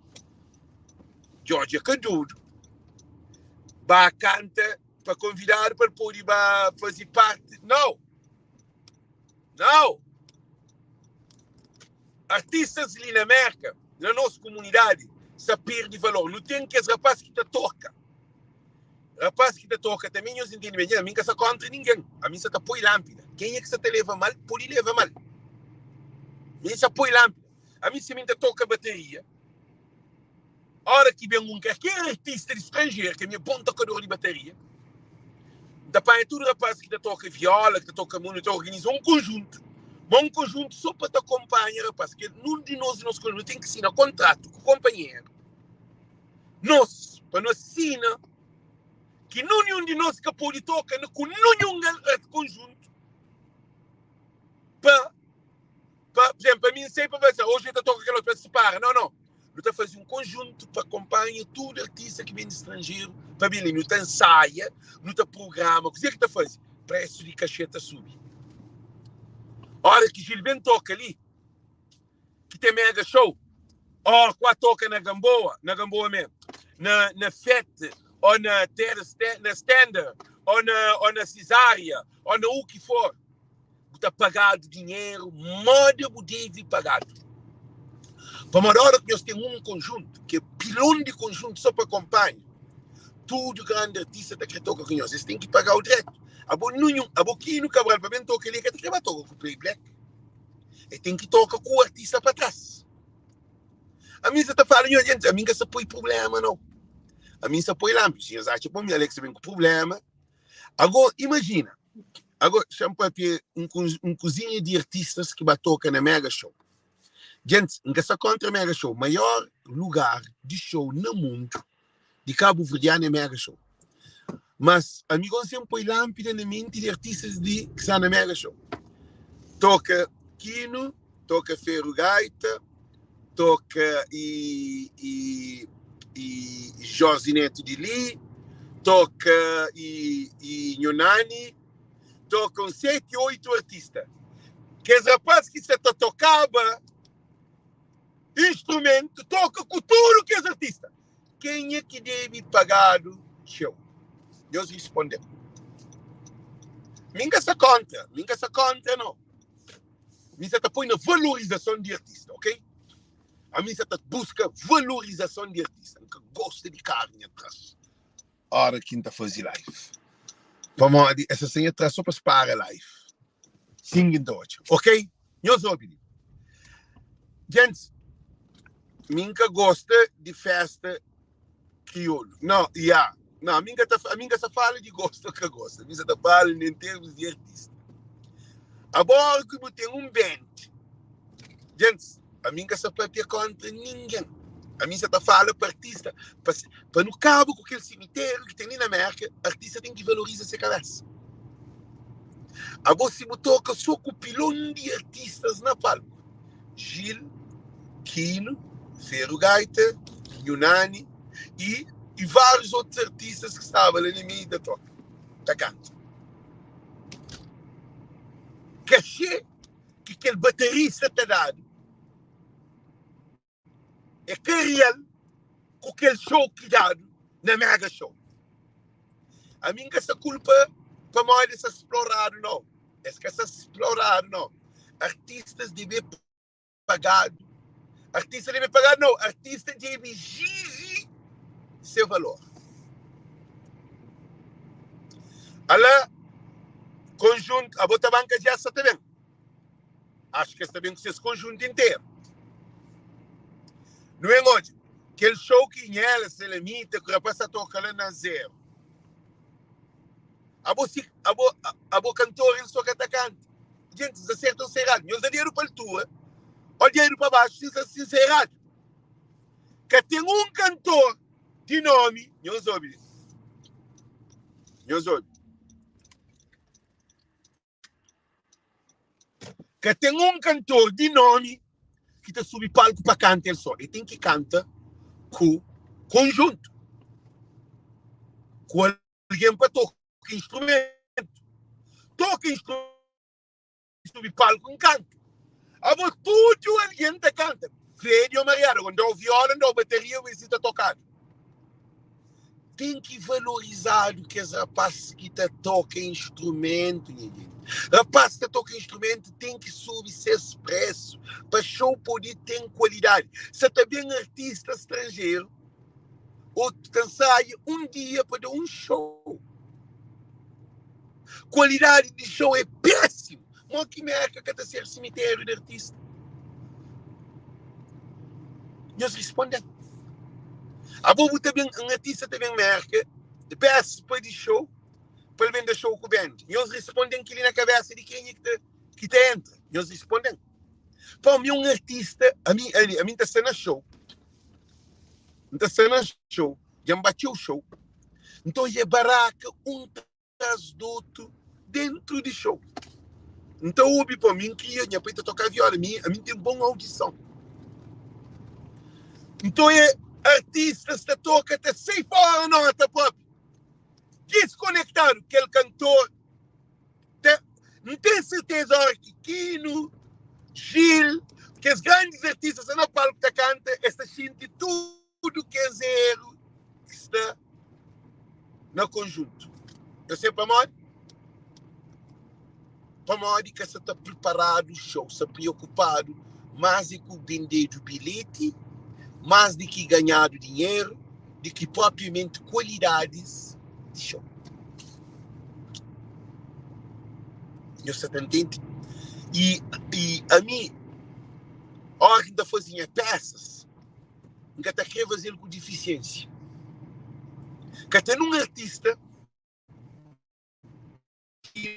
Vai cantar para convidar para poder fazer parte. Não. Artistas ali na América, na nossa comunidade, se perde valor. Não tem que esse rapaz que te toca. Rapaz que te toca, também eu entendo bem, a mim que se contra ninguém. A mim se te põe lâmpada. Quem é que se te leva mal, pode levar mal. A mim se põe lâmpada. A mim se me te toca bateria. A hora que vem qualquer artista estrangeiro que é meu bom tocador de bateria, depois tudo rapaz que te toca viola, que te toca muito, organiza um conjunto. Um conjunto só para te acompanhar, rapaz, que nenhum de nós, nosso conjunto, tem que assinar contrato com o companheiro. Nós, para nós assinar, que nenhum de nós que pode tocar com nenhum conjunto, para, por exemplo, a mim sempre vai dizer, hoje eu toco aquela outra, separa. Não. Não está fazendo um conjunto para acompanhar todo artista que vem de estrangeiro, para vir ali, não está ensaia, não está programa, o que é que está fazendo? Preço de cacheta subir. A hora que Gilberto toca ali, que tem mega show, ou quando toca na Gamboa mesmo, na Fete, ou na Standard, ou na Cesária, ou no que for, está pagado dinheiro, moda deve pagado. Para uma hora que nós temos um conjunto, que é pilão de conjunto só para acompanhar, tudo grande artista que toca com nós, eles têm que pagar o direito. A boquinha Cabral para bem tocar ali, que vai tocar com o Playback. Ele tem que tocar com o artista para trás. A mim você está falando, gente, a mim que se põe problema, não. A mim se põe lá, se eu acho que Alex vem com problema. Agora, imagina, chama para um cozinha de artistas que vai tocar na Mega Show. Gente, em que se contra Mega Show, maior lugar de show no mundo de Cabo Verdeano é Mega Show. Mas, amigos, sempre põe lâmpada na mente de artistas que estão na Mega Show. Toca Quino, toca Ferro Gaita, toca e Jorge Neto de Lee, toca e Nhonani, tocam 7, 8 artistas. Que os rapazes que se tocava instrumento, toca com tudo que é artista. Quem é que deve pagar o show? Deus respondeu. Minha se contra, não. Minha se põe na valorização de artista, ok? A minha se busca valorização de artista, que gosta de carne atrás. Hora quinta fazer live. Vamos, essa senha atrás só para spara live. Singing doce, ok? Eu sou obediente. Gente, minha gosta de festa crioulo. Não, não, a minha só fala de gosto que gosta. A minha só fala em termos de artista. Agora que eu tenho um band, gente, a minha só pode contra ninguém. A minha só fala para artista. Para no cabo com aquele cemitério que tem ali na América, artista tem que valorizar essa cabeça. Agora se me toca só com o pilão de artistas na palco. Gil, Quino, Ferro Gaita, Nhonani e vários outros artistas que estavam ali no meio da toca. Da canto. Cachê que aquele baterista está dado é real com aquele show que dado na Mega Show. A minha essa culpa para mais essa explorar não. Essa explorar não. Artistas devem pagar. Artista deve pagar não. Artista deve exigir seu valor. Olha, conjunto, a Botabanca já está bem. Acho que está bem com esse conjunto inteiro. Não é hoje. Aquele show que ela se limita, que o rapaz está tocando na zero. A boa cantora, ele só canta canto. Gente, se acertam ou se errado. Eles dão dinheiro para a tua. Olha dinheiro para baixo, se é errado. Que tem um cantor de nome, não soube. Que tem um cantor de nome que está sob palco para cantar ele só. Ele tem que cantar com conjunto. Com alguém para tocar instrumento. Toca instrumento sob palco em canto. Agora tudo alguém está canta. Fede ou Mariana, quando dá viola, dá bateria, você está tocando. Tem que valorizar o que os rapazes que toca instrumento, gente. Rapaz que toca instrumento tem que subir ser expresso. Para show poder ter qualidade. Se também artista estrangeiro, ou sai dia para dar um show. Qualidade de show é péssimo. Mas que merda que está ser cemitério de artista. E eles respondem. A bobo também, um artista também marca, de peça para de show, para vender show com o band. E eles respondem que ele na cabeça de quem é que te entra. E eles respondem. Para mim, um artista, a mim está sendo show. Está sendo show. Já me bateu o show. Então, é baraca, um atrás do outro, dentro de show. Então, ouve para mim que a minha peita tocar viola. A mim tem boa audição. Então, artistas que tocam até 6 horas a nota própria. Desconectado, aquele cantor. Não tem certeza que Kino, Gil, que os grandes artistas no palco que canta, esta gente tudo que é zero que está no conjunto. Eu sei para modo que você está preparado o show, está preocupado mais de que vender o bilhete, mais de que ganhar dinheiro, de que propriamente qualidades de show. Você entende? E a mim, a hora que ainda fazia peças, ainda está querendo fazer com deficiência. Que tem um artista que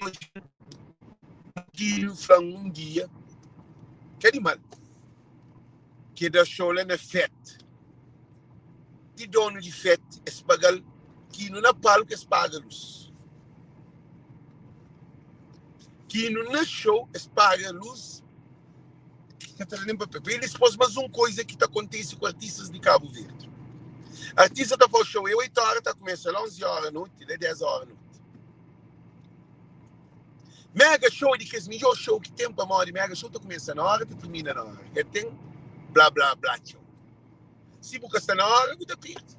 um dia, que animal, que dá show lá na fête. De dono de fête, esse bagal, que não na palco, esse paga luz. Que não na show, esse paga luz. Eles pôs mais uma coisa que acontece com artistas de Cabo Verde. Artista está para o show, 8 horas, está começando às 11 horas da noite, 10 horas da noite. Mega show, de que é o melhor show que tem para morrer, mega show está começando na hora, está terminando na hora. E tem blá, blá, blá, show. Se você está na hora, você perde.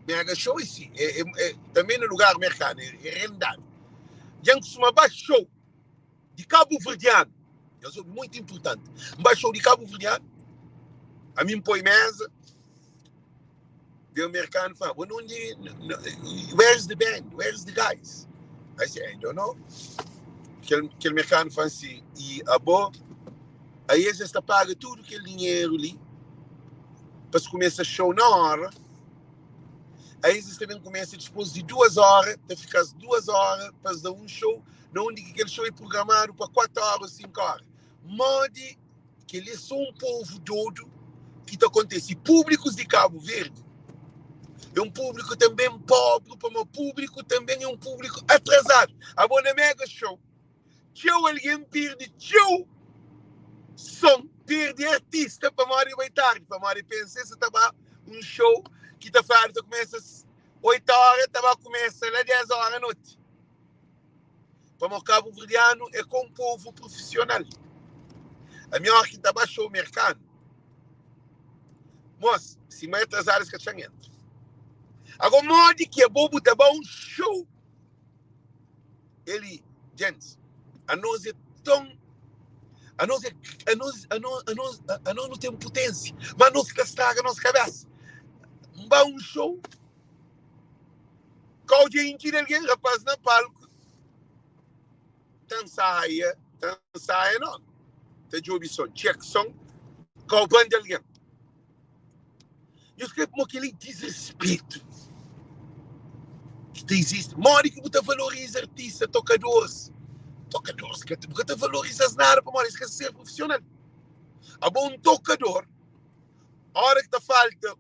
Mega show é também no lugar mercado, é rendável. Já costuma baixo show de Cabo Verdeano, é muito importante. Baixo show de Cabo Verdeano, a mim põe mesa, the American fan. Where's the band? Where's the guys? I say, I don't know. Que o americano fan assim. E a boa, aí eles está paga tudo aquele dinheiro ali, para se começar show na hora. Aí eles também começam depois de 2 horas, para ficar 2 horas para dar um show, onde aquele show é programado para 4 horas, 5 horas. Mode que eles são um povo todo que está acontecendo. Públicos de Cabo Verde é um público também pobre, para o público também é um público atrasado. Agora na mega show, tchau, alguém perde tchau, som, perde artista para morrer bem tarde, para morrer pensar se estava um show que está fazendo, começa às 8 horas, estava começando às 10 horas da noite. Para o Cabo Verdeano é com um povo profissional. A minha hora que estava show mercado, moça, se mais atrasadas que a entra. Agora, modo que é bobo, estava um show. Ele, gente, a nós é tão. A nós não tem potência, mas nós que estraga a nossa cabeça. Um show, com o dia em que alguém rapaz na palco, dançaia não. Tem de opção, check som, com o bando de alguém. Eu escrevo como aquele desrespeito que existe. Mori que você valoriza artistas, tocadores, que você valoriza nada para isso que é ser profissional. A bom tocador, a hora que te falta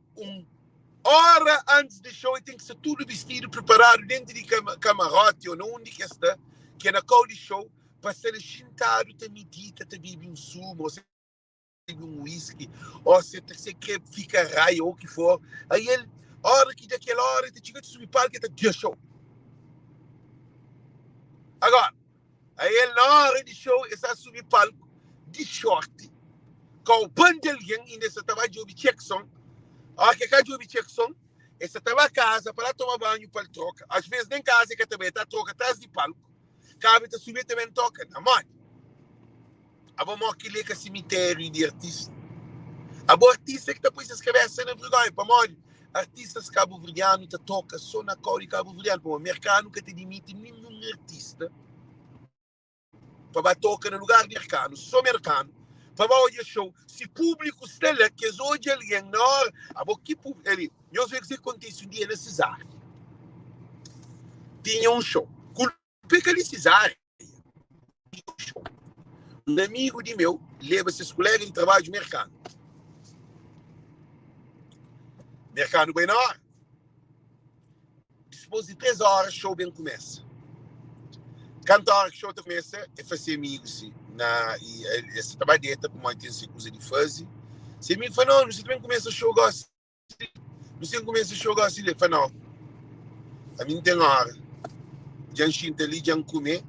hora antes do show, tem que ser tudo vestido, preparado dentro de camarote ou onde que está, que é na call de show, para ser sentado, te medita, te bebe um sumo, ou se bebe um whisky, ou se quer ficar raio, ou o que for. Aí ele, a hora que daquela hora, ele chega a subir palco, ele está show. Agora, aí ele, na hora de show, ele está a subir palco, de short, com o bando de alguém, ainda estava de ouvir check-som. A hora que acaba de ouvir check-som, ele estava a casa para tomar banho, para troca. Às vezes, nem casa, que também está troca atrás de palco. cabe a subir também toca, na mãe. A bom que lê que cemitério de artista. A boa artista que depois escreve a cena vergonha, para morrer. Artistas cabo-verdianos te toca só na cor de cabo-verdiano, para o mercado nunca te demite nenhum artista para tocar no lugar de mercado, só mercado. Para hoje show, se público estela que hoje alguém na hora, a boa que público, ele, eu sei que acontece um dia na Cesário. Tinha um show. Culpa que ele Cesário. Um amigo de meu leva seus colegas de trabalho de mercado. Mercado bem na hora. Depois de 3 horas, show bem começa. Quando a hora que o show começa, é fazer amigos, sim. E essa trabalheta, como a gente coisa de fazer. Se me fala, não sei também começa o show, gosta. Não sei como começa o show, gosta. Ele fala, não. A mim tem hora. Já enxinta ali, já comer.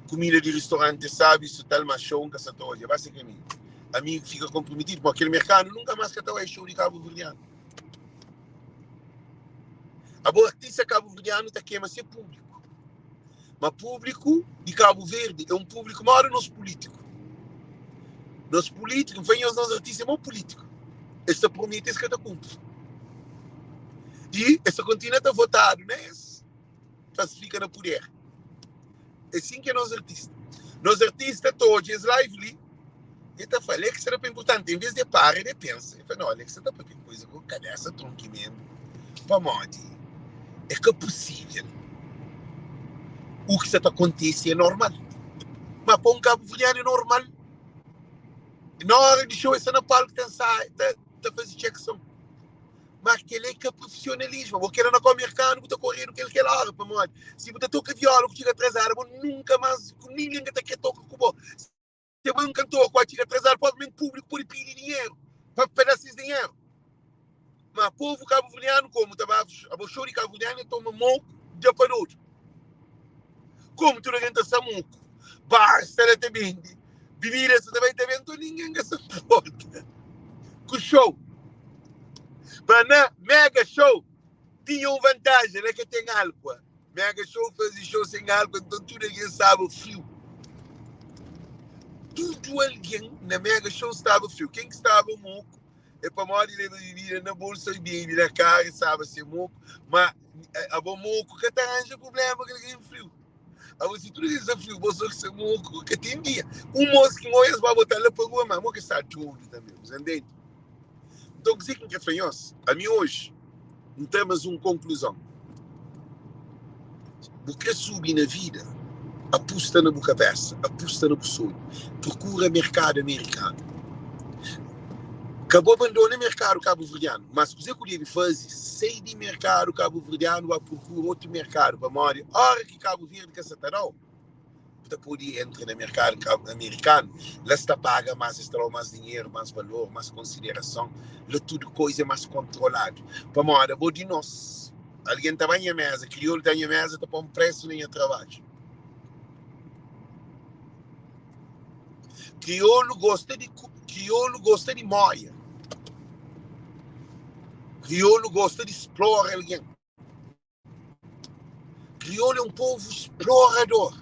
Comida de restaurante, sabe, isso tal, mas show, nunca se toja. Basicamente, a mim fica comprometido com aquele mercado, nunca mais que é show de cabo-verdiano. A boa artista cabo-verdiano está queima ser público. Mas público de Cabo Verde é um público maior do nosso político. Nosso político, vem os nossos artistas, é muito político. Esta promete é que está cumpre. E essa continua está votado, né? Fica no poder. É assim que é nosso artista. Nosso artista todos, é lively. E está falando que será importante. Em vez de parar, ele pensa. Ele fala, não, Alex, você está para coisa com cadê essa tronque mesmo? Para onde? É que é possível. O que está acontecendo é normal. Mas para um cabo-verdiano é normal. Na hora de show, essa na palco está fazendo check-são. Mas aquele é que é profissionalismo. Porque ele não é americano, está correndo que ele quer lá. Se você toca viola, que chega atrasado, nunca mais, com ninguém que está toca com você. Se você um cantor que chega atrasado, pode vir público por pedir dinheiro. Para pedaços de dinheiro. Mas o povo cabo-verdiano, como estava a show de cabo-verdiano, toma moco de para outro. Como tu não aguenta samuco, basta ela te vende. Vivir essa também te vende, ninguém que se importa. Com show. Mas na mega show, tinha uma vantagem, né, que tem álcool. Mega show fazia show sem álcool, então tudo alguém sabe o frio. Tudo alguém na mega show estava frio. Quem que estava moco? É para morrer de levar bebida na bolsa e bebida na cara, sabe, ser moco. Mas a bom moco que arranja problema que alguém frio. Agora, se tudo isso é frio, você que se moco, que tem dia. Um moço que morre, vai botar lá para o mas que está tudo também, entende? Então, o que é fanhoso? A mim hoje, não temos uma conclusão. Porque subir na vida, aposta na boa cabeça, aposta no sonho, procura mercado americano. Acabou abandonando o mercado cabo-verdiano, mas se você podia fazer, sair de mercado cabo-verdiano, vai procurar outro mercado, para morrer. A hora que Cabo Verde que você está não, você podia entrar no mercado americano, lá está paga mais, está mais dinheiro, mais valor, mais consideração, lá tudo coisa mais controlada. Para morrer, vou de nós. Alguém está em mesa, crioulo está em mesa, está pondo preço nem a trabalho. Crioulo gosta de moia. Crioulo gosta de explorar alguém. Crioulo é um povo explorador.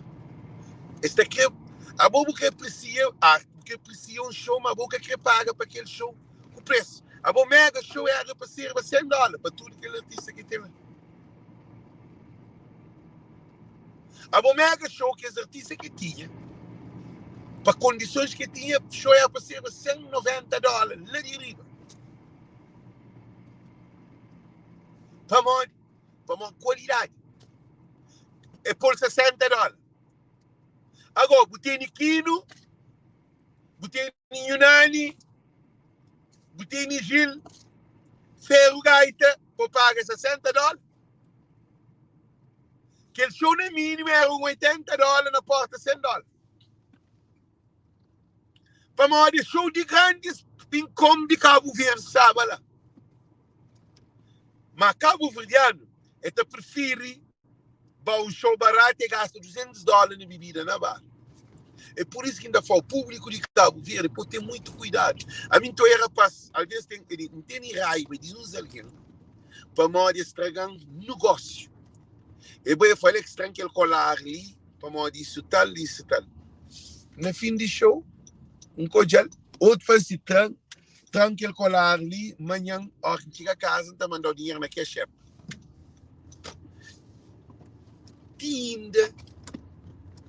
Este aqui, a boca que aprecia arte, porque aprecia um show, mas a boca que paga para aquele show o preço. A boa mega show é para ser $100 para tudo aquele artista que tem lá. A boa mega show que os artistas que tinha, para condições que tinha, show era para ser $190 lá de riba. Para uma qualidade. É por $60. Agora, botei em Quino, botei em Yunani, botei em Gil, Ferro Gaita, para pagar $60. Aquele show no mínimo era $80, na porta $100. Para morrer show de grandes, income de Cabo Verde, sabe lá. Mas cabo-verdiano, ele prefere um show barato e gasta $200 na bebida na bar. É por isso que ainda fala, o público de Cabo Verde pode ter muito cuidado. A mim, tu é rapaz, às vezes não tem raiva de uns alguém para morrer estragando negócio. E bem, eu falei que estranho aquele colar ali, para modo isso tal. No fim do show, cojal, outro faz de tranquilo colar ali, manhã, a gente chega a casa, tá mandando dinheiro na cash app. Tinda,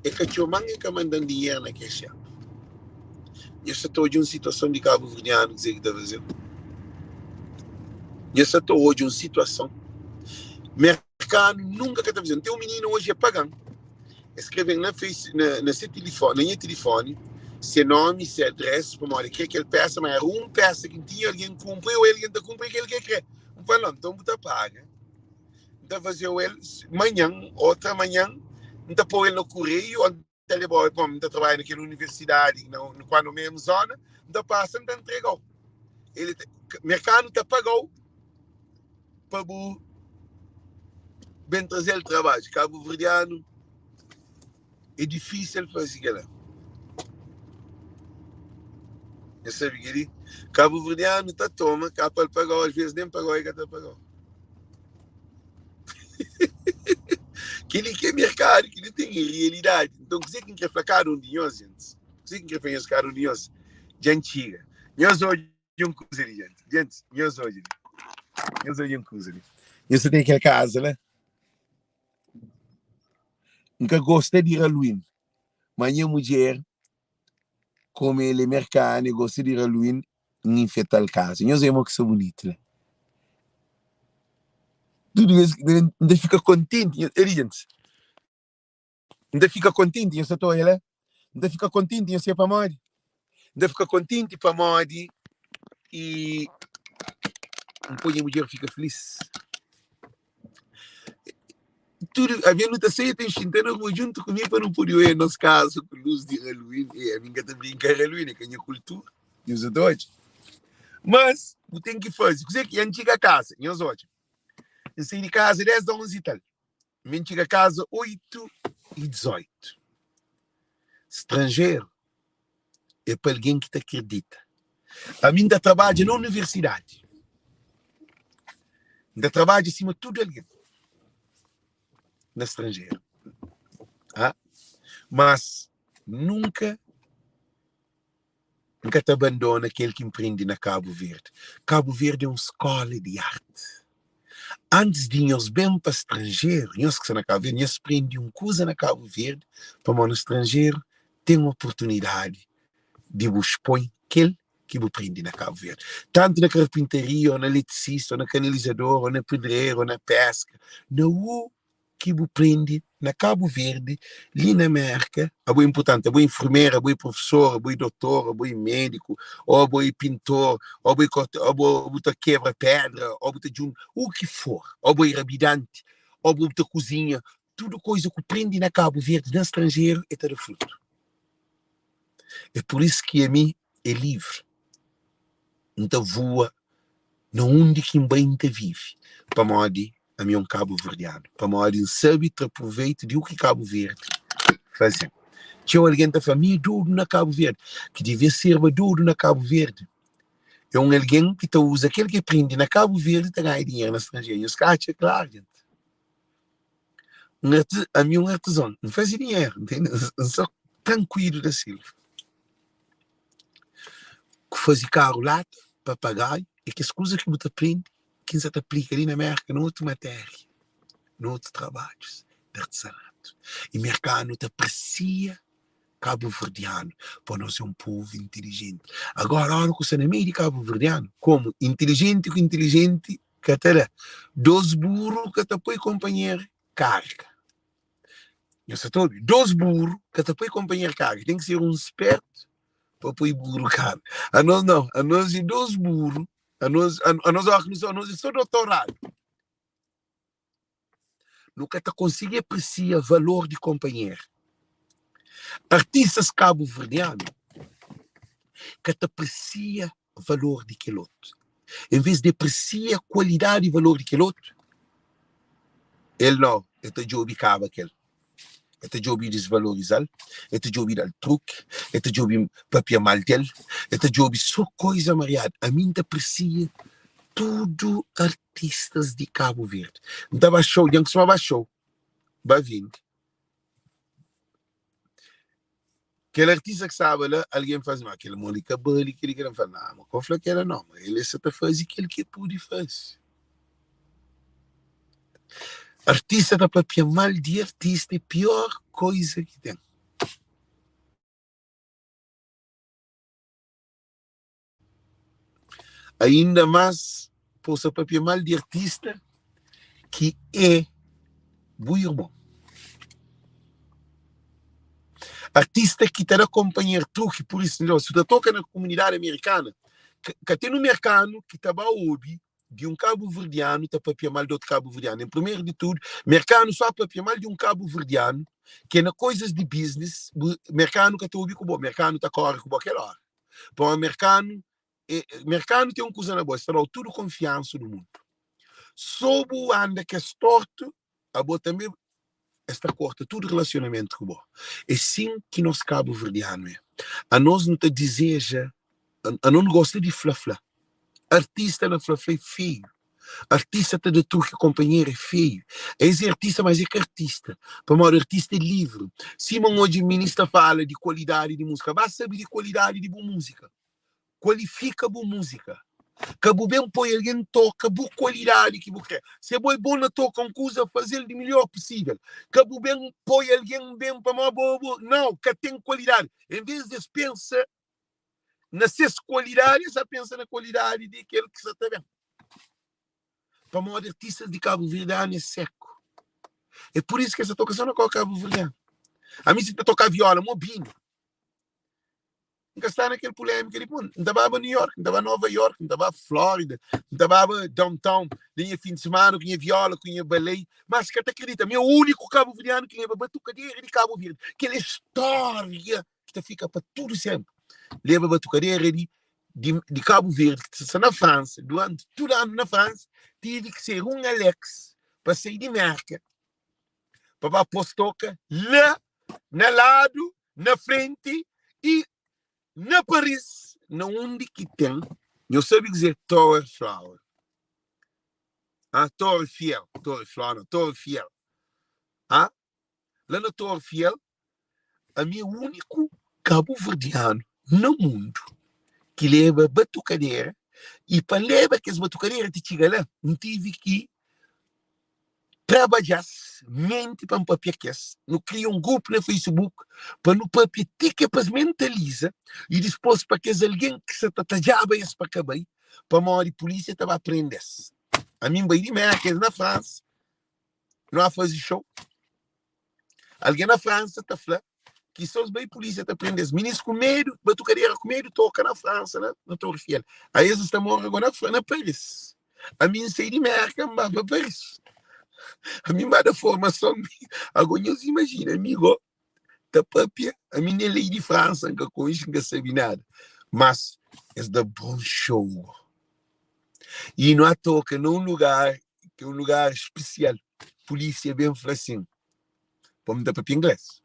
é que eu mando que mandando dinheiro na cash app. Eu só estou de uma situação de Cabo Verdeano, dizer que está fazendo. Eu só estou hoje de uma situação. Mercado nunca está fazendo. Tem um menino hoje é pagando. Escrevem na seu telefone, na minha telefone, seu nome, seu endereço, para morar que ele peça, mas era peça que tinha, alguém cumpriu, alguém está cumprindo o que ele quer. Não falando, então você paga. Então fazer ele manhã, outra manhã, então pôr ele no correio, ele vai trabalhar naquela universidade, no mesmo zona, então passa, então entregou. Ele, mercado está pagou para bem trazer o trabalho. Cabo Verdeano é difícil fazer aquilo. Eu sabe que ele, Cabo Verdeano está toma, capa pagou, às vezes nem pagou e está pagou. Que ele quer mercado, que ele tem realidade. Então, você quer falar um de nós, gente. Você quer fazer um de nós, de antiga. Nós hoje um coisa ali, gente. Gente, nós hoje um coisa ali. Você tem aquela casa, né? Nunca gostei de ir a Halloween. Mas minha mulher, como ele é mercado, gosta de ir a Halloween, não enfeita a casa. Nós vemos que são bonitos, né? Tudo isso, ainda fica contente, gente. Ainda fica contente, eu estou aí, né? Ainda fica contente, eu sei para morrer. Ainda fica contente para morrer e um pouco a mulher fica feliz. Tudo, a minha luta ceia tem chintana junto comigo para não poder ir nos casos com luz de Halloween. E a minha também brinca Halloween, que é a minha cultura, e os dois. Mas, o que tem que fazer? Você que é antiga casa, e os outros. Eu saí de casa 10, 11 e tal. Minha antiga casa 8 e 18. Estrangeiro é para alguém que te acredita. A mim ainda trabalha na universidade. Ainda trabalha acima de tudo alguém. Na estrangeiro. Ah? Mas nunca te abandona aquele que empreende na Cabo Verde. Cabo Verde é uma escola de arte. Antes de nós bem para estrangeiro, nós que são na Cabo Verde, nós aprendemos uma coisa na Cabo Verde, para o estrangeiro ter uma oportunidade de vos põe aquele que vos prende na Cabo Verde. Tanto na carpintaria, ou na eletricista, ou na canalizadora, ou na pedreira, ou na pesca. Não que vos prende na Cabo Verde, ali na América, a boa importante, a boa enfermeira, a boa professora, a boa doutora, a boa médico, ou a boa pintor, ou a boa quebra-pedra, ou a boa o que for, ou a boa rabidante, ou a boa cozinha, tudo coisa que prende na Cabo Verde, no estrangeiro, é ter fruto. É por isso que a mim é livre. Então voa não onde quem bem te vive. Para modo a mim é um Cabo Verdeano. Para modo um sabe te aproveita de o que Cabo Verde fazer. Tinha alguém da família duro na Cabo Verde, que devia ser duro na Cabo Verde. É um alguém que usa aquele que aprende na Cabo Verde e ganha dinheiro na estrangeira. E os caras, é claro, gente. A mim é um artesão. Não faz dinheiro, entende? Só tranquilo da Silva. Que faz caro lá, papagaio, e que as coisas que você aprende, que você aplica ali na América, no outro matéria, no outro trabalho, de artesanato. E o mercado te aprecia Cabo Verdeano, para nós ser um povo inteligente. Agora, olha que você não é meio de Cabo Verdeano, como inteligente com inteligente, que até dois burros que te põe companheiro carga. Eu sei todo, dois burros que te põe companheiro carga. Tem que ser um esperto para pôr burro carga. A nós não, a nós é dois burros, a nós é só doutorado. Nunca te consegue apreciar o valor de companheiro. Artistas cabo-verdianos que te aprecia o valor de aquele outro. Em vez de apreciar a qualidade e valor de aquele outro, ele não, ele te joga cabo aquele. Ele te joga desvalorizar, ele te joga dar truque, ele te joga papel mal dele, ele te joga só coisa mariada. A mim te aprecia tudo artistas de Cabo Verde. Não estava show, não que se show. Vai vindo. Aquele artista que sabe lá, alguém faz, mas aquele Mônica Belli, que ele quer falar, não, mas qual foi que era não, mas ele só tá fazendo aquilo que pode fazer. Artista da papia mal de artista é a pior coisa que tem. Ainda mais, por essa papia mal de artista, que é o irmão. Artista que está a acompanhar truque, por isso, se você toca na comunidade americana, que tem no mercado que está ouvindo de um cabo-verdiano, está papia mal de outro cabo-verdiano. Em primeiro de tudo, mercado só papia mal de um cabo-verdiano, que é na coisas de business, mercado que está ouvindo com o mercado está corre com aquela hora. Para o mercado tem uma coisa na boa, está tudo confiança no mundo. Sob o anda que é torto, a boa também esta corta tudo relacionamento com o é sim que nós cabo-verdiano é. A nós não te deseja, a não gosta de flafla. Artista na flafla é feio. Artista te de truque companheiro é feio. Esse artista, mas é que artista. Para mim, artista é livre. Simão hoje ministra fala de qualidade de música. Basta saber de qualidade de boa música. Qualifica boa música. Que bem põe alguém toca, boa qualidade que você quer. Se é bom na toca, um coisa fazer de melhor possível. Que bem põe alguém bem para uma boa. Não, que tem qualidade. Em vez de pensar na sua qualidade, você pensa na qualidade daquele que você está vendo. Para uma artista de Cabo Verde é seco. É por isso que essa tocação não é Cabo Verde. A mim se te tocar viola, mobinho. Nunca está naquele polêmico, ele não estava em New York, não estava em Nova York, não estava em Flórida, não estava downtown, tinha fim de semana, tinha viola, tinha ballet, mas que te acredita, meu único cabo-verdiano que leva batucadeira de Cabo Verde, aquela história que te fica para tudo sempre, leva batucadeira de Cabo Verde, que está na França, durante todo ano na França, tive que ser um Alex para sair de marca, para pôr toca lá, na lado, na frente e na Paris, na onde que tem, eu sei dizer Torre Flower. Torre Fiel, Torre Flower, não, Torre Fiel. Lá na Torre Fiel, a minha único cabo-verdiano no mundo que leva batucadeira e para levar que as batucadeiras te chegam lá, não tive que trabalhar mente para um papel que não cria um grupo no Facebook para no papel que para mentaliza e depois para que alguém que se tatajava isso para acabar para a maior polícia estava a aprender. A mim vai de merda na França não há fazer show alguém na França está falando que só os bem polícia está aprender ministro com medo batucadeira com medo toca na França na Torre Fiel aí eles estão morando agora na Paris a mim sei de merda mas para Paris a mim da formação agora eu imagino amigo da própria a minha lei de França que coisa que sabe nada mas é da bom show e não há toca num lugar que é um lugar especial polícia bem fala assim vamos dar para inglês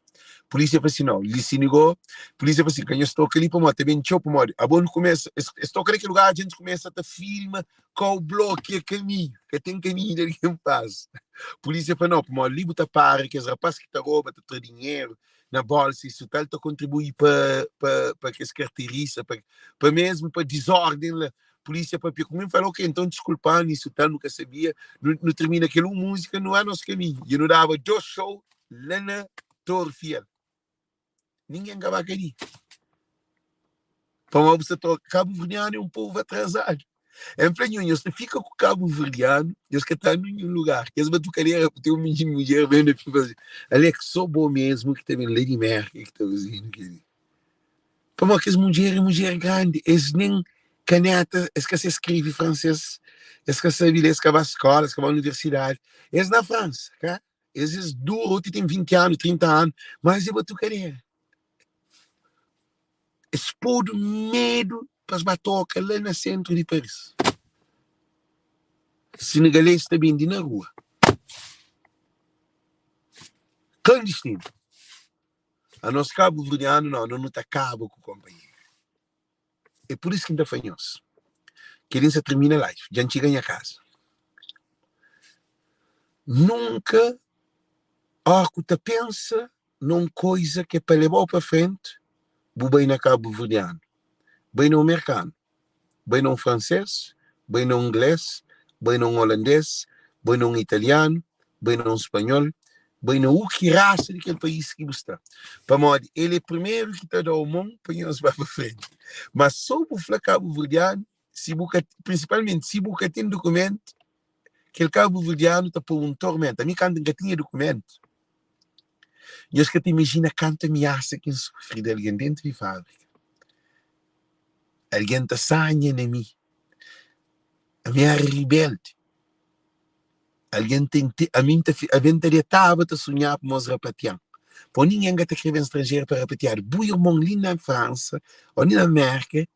polícia fala assim não lhe se negou polícia fala assim quem estou ali para morrer bem show para morrer a bom começa estou naquele lugar a gente começa a filma com o bloco que é caminho que tem caminho de quem passa polícia fala não para morrer livre tá para que os rapazes que está rouba tá dinheiro na bolsa isso tal tá contribui para que as carteiristas para mesmo para desordem lá polícia para comigo falou ok então desculpando isso tal nunca sabia não termina aquela música não é nosso caminho e eu não dava 2 shows lá na Torre Fiel ninguém vai querer para uma você Cabo Verdeano é um povo atrasado em frente você fica com o Cabo Verdeano eles que estão em um lugar que eles vão tocar tem um menino mulher vendo aqui fazer ali é que sou bom mesmo que tem Lady Merck que está usando para uma que as mulher grande eles nem caneta eles que se escreve francês eles que sabem eles que vão à escola eles que vão à universidade eles na França tá? Eles duram tem 20 anos 30 anos mas eu vou tocar expor medo para as batocas lá no centro de Paris. Senegalês também de na rua. Clandestino. A nosso cabo verdeano não está cabo com o companheiro. É por isso que ainda fanhoso. Querem se termina a live. Já chega em casa. Nunca, que tu pensa numa coisa que é para levar para frente, bem na cabo verdeano, bem no americano, bem no francês, bem no inglês, bem no holandês, bem no italiano, bem no espanhol, bem no que raça daquele país que está. Para modo, ele é primeiro que está ao mundo para nós para frente. Mas só o cabo verdeano, principalmente se você tem documento, aquele cabo verdeano está por tormento. A mim quando não tinha documento, e acho que te imagina quanta ameaça que sofri de alguém dentro de fábrica. Alguém está sanha em mim. A minha rebelde. Alguém tem a mim a ventaria estava a sonhar para nós repatriar. Por ninguém que escreve em estrangeiro para repatriar. Bui irmão ali na França, ou na América,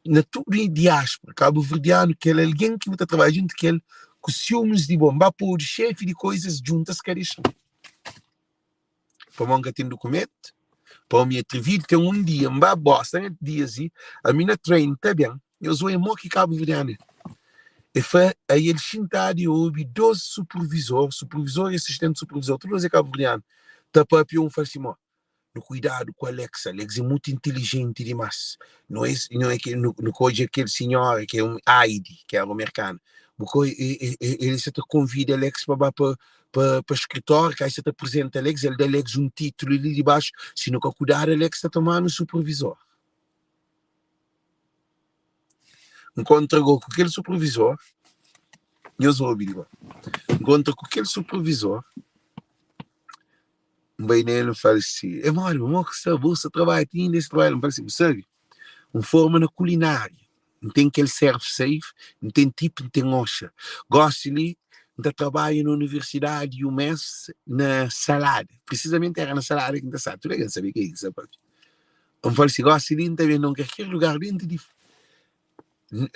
na tudo em diáspora, cabo verdeano, que é alguém que está trabalhando junto com ele, com ciúmes de bomba, por chefe de coisas juntas que eles são. Para mim tem documento, para me atrever ter dia, uma bosta, né, dias a minha treino tá bem, eu sou em que cabo verdeano. E foi aí ele sentado e houve 12 supervisor e assistente supervisor, todos cabo verdeano. Tá para um falsimão. No cuidado com Alex é muito inteligente demais. Não é que no coisa aquele senhor que é um Heidi, que é o americano. Ele se te convida Alex para escritório, que aí se te apresenta Alex, ele dá Alex um título ali de baixo, se não cuidar Alex está tomando supervisor. Encontra com aquele supervisor, eu sou o encontra com aquele supervisor, bem nele e fala assim, mano, você trabalha aqui nesse trabalho, fala assim, sabe, forma na culinária, não tem aquele serve safe, não tem tipo, não tem oxa, gosto ali, ainda trabalho na universidade e um mês na salada, precisamente era na salada que ainda sabe, tu não sabe o que é isso, sabe? Eu falo assim, gosto ali, também não quer aquele lugar dentro de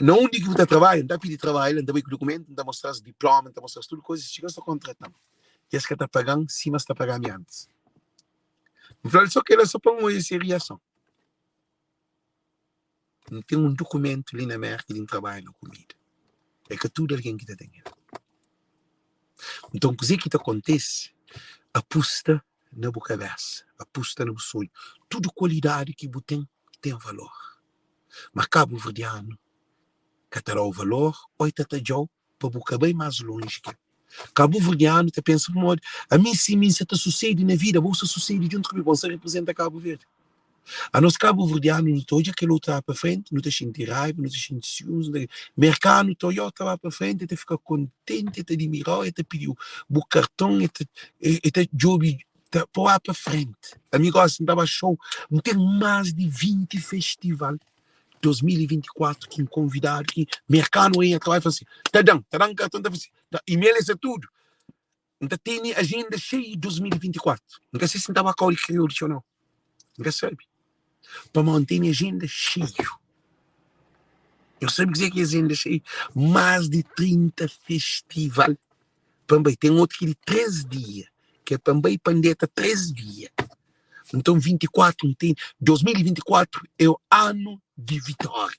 não onde que você trabalha, não está pedindo trabalho, não está com documento, não está mostrando diploma, não está mostrando tudo, coisas que você está contratando. E as que está pagando, sim, mas está pagando antes. Então, só que ela só põe uma seriação. Não tem um documento ali na América de trabalho na comida. É que tudo alguém que está tendo. Então, o que acontece? Aposta na boa cabeça, aposta no sonho. Tudo qualidade que você tem valor. Mas cabo verdeano, que terá o valor, ou está para buscar bem mais longe que Cabo verdeano, te pensa por modo, a mim sim, se está sucede na vida, você sucede junto comigo, você representa Cabo Verde. A nós Cabo verdeano, não estou que lutar para frente, não te sentir raiva, não te sentir ciúmes, mercado, Toyota vai para frente, te fica contente, te admirar, te pedir o cartão, te job, para frente. Amigos, não estava show, não tem mais de 20 festivais. 2024, que convidado, que mercado aí atrás, fala assim, tá dando cartão, tá assim, e-mail é tudo. Então tem agenda cheia de 2024. Nunca sei se estava com o crioulo ou não. Nunca sabe. Para manter a agenda cheia. Eu sei dizer que a agenda cheia. Mais de 30 festivais. Também tem outro que de 13 dias. Que é também pandeta 13 dias. Então 24, tem 2024 é o ano de vitória.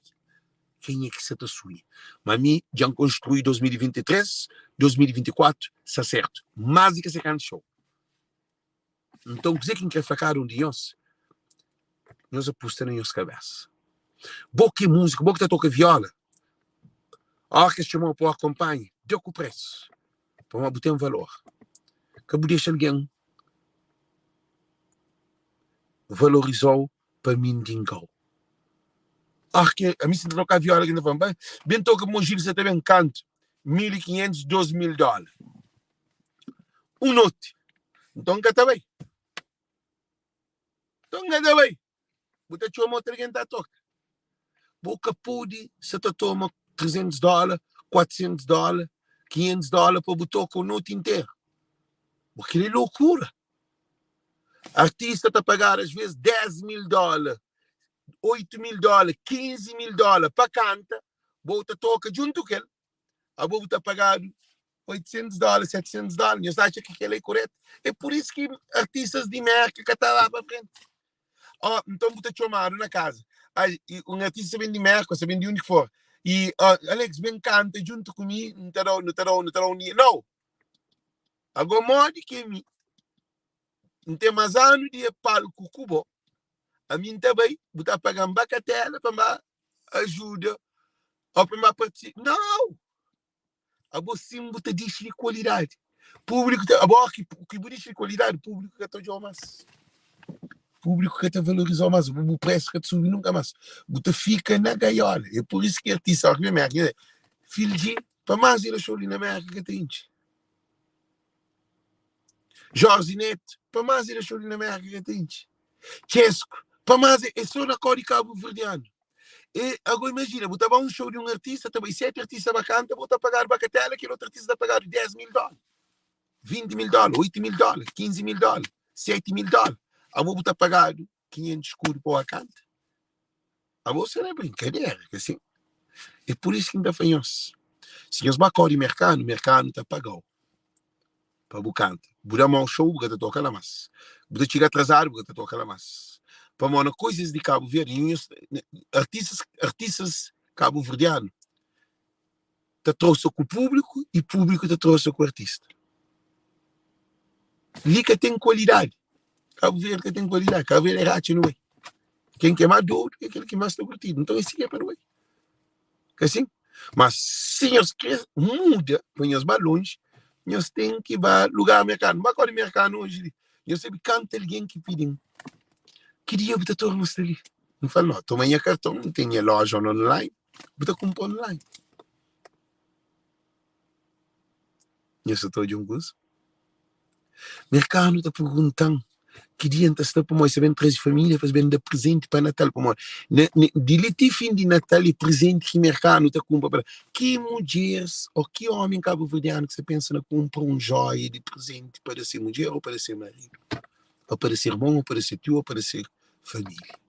Quem é que se assume? Mas a mim, já construí 2023, 2024, está certo. Mas que se cansou. Então, dizer quem quer ficar um de nós apostamos nas cabeças. Boa música, boa que toca viola. A orquestra chamou para acompanhar, deu com o preço. Para uma botar um valor. Que deixa alguém valorizou para mim dingou. A mim se tocar viola que ainda vão bem. Bem toca Mogil, você também canto. $1.500, $2.000. Note. Então, que está bem. Você toma outra alguém está a tocar. Boca pode, se tu toma $300, $400, $500 para botar com a noite inteira. Porque é loucura. Artista está a pagar às vezes $10.000, $8.000, $15.000 para canta, bota toca junto com ele. A boa está a pagar $800, $700. Eu acho que aquilo é correto. É por isso que artistas de merca que estão lá para frente. Então você chamar na casa. Um artista vem de merca, você vem de onde for. E Alex, vem canta junto comigo. Não. Agora, modo que não tem mais ano de palco cubo. A mim também, botar pagar uma bacatela para me ajuda, ou para me participar. Não! A você botar diz de qualidade. Público, a que diz de qualidade, público que está mais. Público que te valorizou mais, o preço que te subiu nunca mais. Você fica na gaiola. É por isso que artista, que me filho de, para mais ir a show ali na América que tem. Jorge Neto, para mais ir a show ali na América que tem. Chesco, para mais é só na Código Cabo Verdeano. E agora imagina, você vai um show de um artista, também 7 artistas bacanas, você a pagar bacatela, aquele outro artista a pagar $10,000, $20,000, $8,000, $15,000, $7,000. A você a pagar 500 escuros para o acante. A você não é brincadeira, que assim. É por isso que ainda fanhos. Se eles bacam de mercado, o mercado está pagando. Para o canto. Buda mau show, buda toca lá mais. Buda chega atrasado, buda toca lá mais. Para mano coisas de Cabo Verde, artistas cabo-verdianos, te trouxe com o público e público te trouxe com o artista. Liga tem qualidade. Cabo Verde tem qualidade. Cabo Verde é rato, não é? Quem quer mais duro é aquele que mais está curtido. Então, esse é para não é. Assim? Mas se nós queremos mudar para os balões, nós temos que ir para lugar mercado. Não vai para o mercado hoje. Eu sempre canto alguém que pedem. Queria botar torno ali. Não falo, não, toma minha cartão, não tem loja online, botar comprar online. Eu só estou de um curso. Mercado está perguntando. Queria estar para nós, sabendo três famílias, para vender presente para Natal. Para nós. De fim de Natal e presente que o mercado está comprando. Que mulheres ou que homem cabo-verdiano que você pensa na compra um joia de presente para ser mulher ou para ser marido? Ou para ser irmão, ou para ser tio, ou para ser família.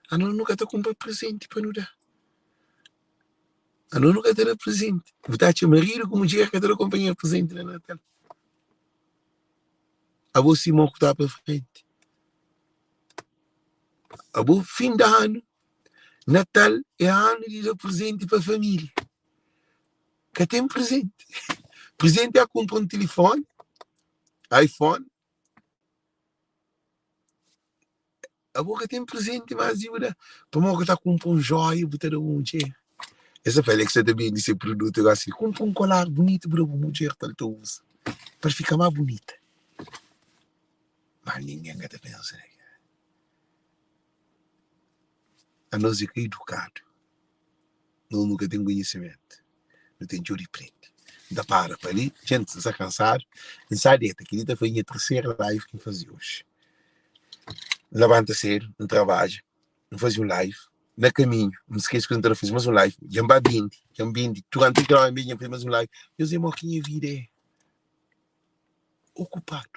A nós nunca está comprando presente para nos dar. A nós nunca está presente. Botar a marido com mulher que está acompanhando presente na Natal. A você morre está para frente. A bom fim de ano, Natal é ano de dar presente para a família. Que tem presente. Presente é comprar um telefone, iPhone. A boca tem presente, mas ajuda. Para morrer está comprando um joia, botar um mulher. Essa foi a que você também disse produto assim. Compra um colar bonito para uma mulher tal que usa. Para ficar mais bonita. Mas ninguém está pensando. A nós é que é educado. Não nunca tem conhecimento. Não tem júri preto. Da para ali, gente se cansar. Não sabe deta, que foi a terceira live que fazia hoje. Levanta cedo, não trabalha, não fazia um live. Na caminho, não se esqueça que eu não fiz mais um live. Jamba bindi, durante aquela hora eu fiz mais um live. Eu sei que minha vida é ocupado.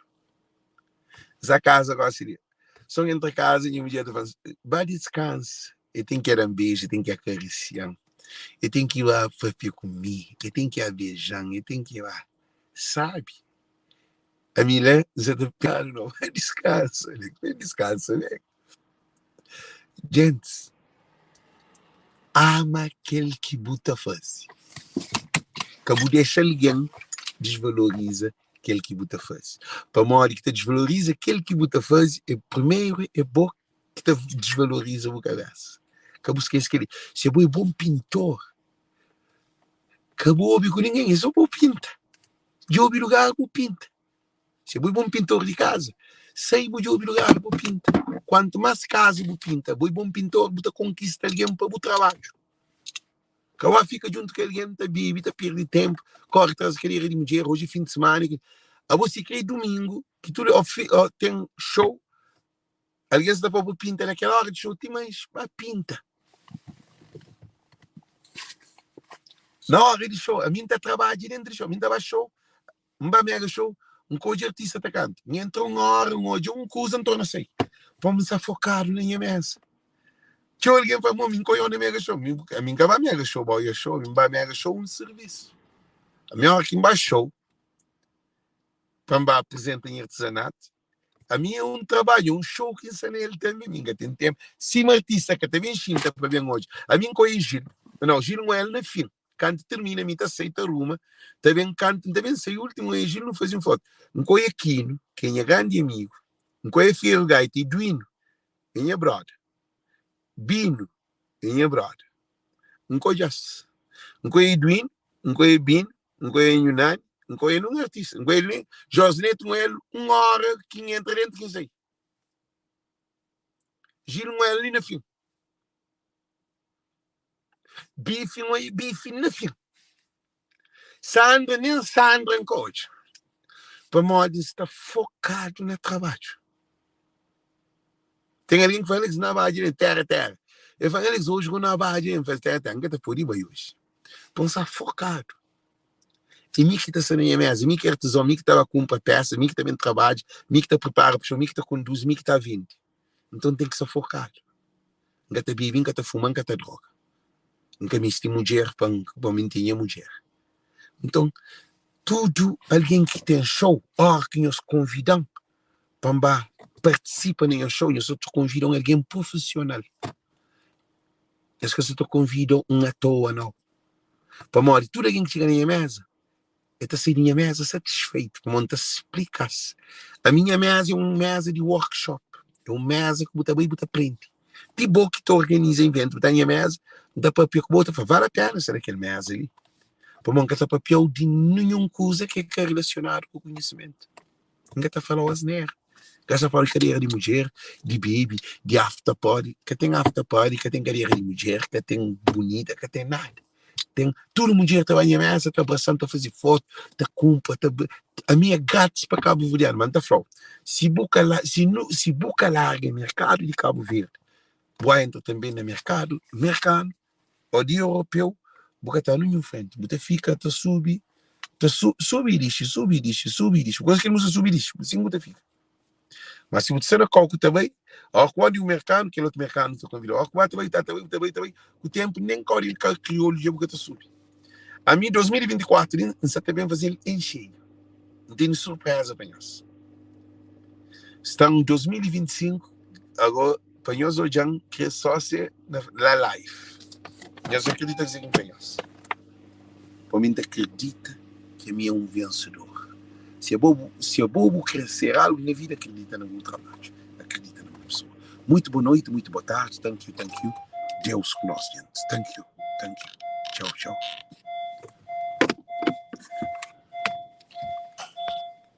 Essa casa agora seria. Só entre casa e um dia vai descanso. Eu tenho que ir a um beijo, eu tenho que ir acariciar. Eu tenho que ir lá para comer, eu tenho que ir a beijar, eu tenho que ir lá. Sabe? A Milé já está pegando, não vai descansa, né? Gente, ama aquele que buta faz. Que deixa alguém desvaloriza aquele que buta faz. Para morrer que te desvaloriza aquele que buta faz, primeiro é bom que te desvaloriza o cabeça. Acabou esquece que ele, se é bom pintor, acabou com ninguém, é só bom pinta. De ouvir lugar, bom pinta. Se é bom pintor de casa, sei de ouvir lugar, bom pinta. Quanto mais casa, bom pinta. Bom pintor, bota conquista alguém para o trabalho. Acabou fica junto com alguém, tá vive, tá perde tempo, corre atrás da carreira de mulher, hoje é fim de semana. A você quer domingo, que tu tem show, alguém está para pinta naquela hora de show, tem mais para pinta. Na hora de show, a mim está trabalhando dentro do show, a mim estava show, um mega show, um coisa de artista atacante. Me entrou uma hora, um coisa, não torna assim. Vamos a focar na minha mesa. Se alguém vai me encoiar na mega show, a mim vai mega show, boy, show, a mim vai mega show um serviço. A minha hora que vai show, para me apresentar em artesanato, a mim é um trabalho, um show que ensina ele também, minha tem tempo. Se um artista que também chinta para bem hoje, a mim coi Gil, não, Gil não é ele na fim. Quando termina, a mim está aceita Ruma, também canto, também sei o último, e Gil não fazia foto. Um coi Aquino, quem é grande amigo, um coi Fiel Gaita e Duino, minha brother. Bino, minha brother. Nkojas. Nkoy Edwin, nkoy Bin, nkoy Yunan, nkoy num artista. Nkoy Josnet, nkoy 1 hora, 500 dentro, 15. Gil, nkoy ali na fim. Bife, nkoy bife na fim. Sandra, nem Sandra em coach. Para modo está focado no trabalho. Tem alguém que fala que não vai de terra. Eu falo que hoje não vai de terra, não está por aí hoje. Pensar focado. E mim que está sendo minha mesa, mim que é tesão, mim que está com uma peça, mim que também trabalha, mim que está prepara para o mim que está conduz, mim que está vindo. Então tem que ser focado. Não está bebendo, não está fumando, não está droga. Nunca me estima mulher para mentir mulher. Então, tudo alguém que tem show, que nos convidam para participar no show, nós te convidam alguém profissional. Acho que você te convida à toa, não. Para morrer, tudo alguém que chega na minha mesa, está saindo da minha mesa satisfeito, como te explicas. A minha mesa é uma mesa de workshop, é uma mesa que você vai aprender. Tipo que tu organiza evento, está na minha mesa, dá para que você vale a pena ser aquele mesa ali. Para não ter papel de nenhuma coisa que é relacionada com o conhecimento. Não está falando asneira. Gasta fala de cadeira de mulher, de baby, de after party, que tem after party, que tem cadeira de mulher, que tem bonita, que tem nada. Tem tudo mulher está na minha mesa, está abraçando, está fazendo foto, está compra, a minha gatos para Cabo Verde, mas está falando. Se buca larga no mercado de Cabo Verde, vai entrar também no mercado ou de europeu, buca está no frente, buca fica, está subir disso, coisa que não se subir disso, assim buca fica. Mas se você não coloca também, quando o mercado, que é outro mercado, não se convida, também, o tempo nem corre ele criou o dia porque sube. A mim, 2024, não está bem fazendo em cheio. Não tem surpresa para nós. Estamos em 2025, agora, para nós hoje, que é só ser na live. Nós acreditamos em nós. Para mim, acredita que a minha é um vencedor. Se é bobo crescer algo na vida, acredita no meu trabalho. Acredita na minha pessoa. Muito boa noite, muito boa tarde. Thank you. Deus conosco, gente. Thank you. Tchau.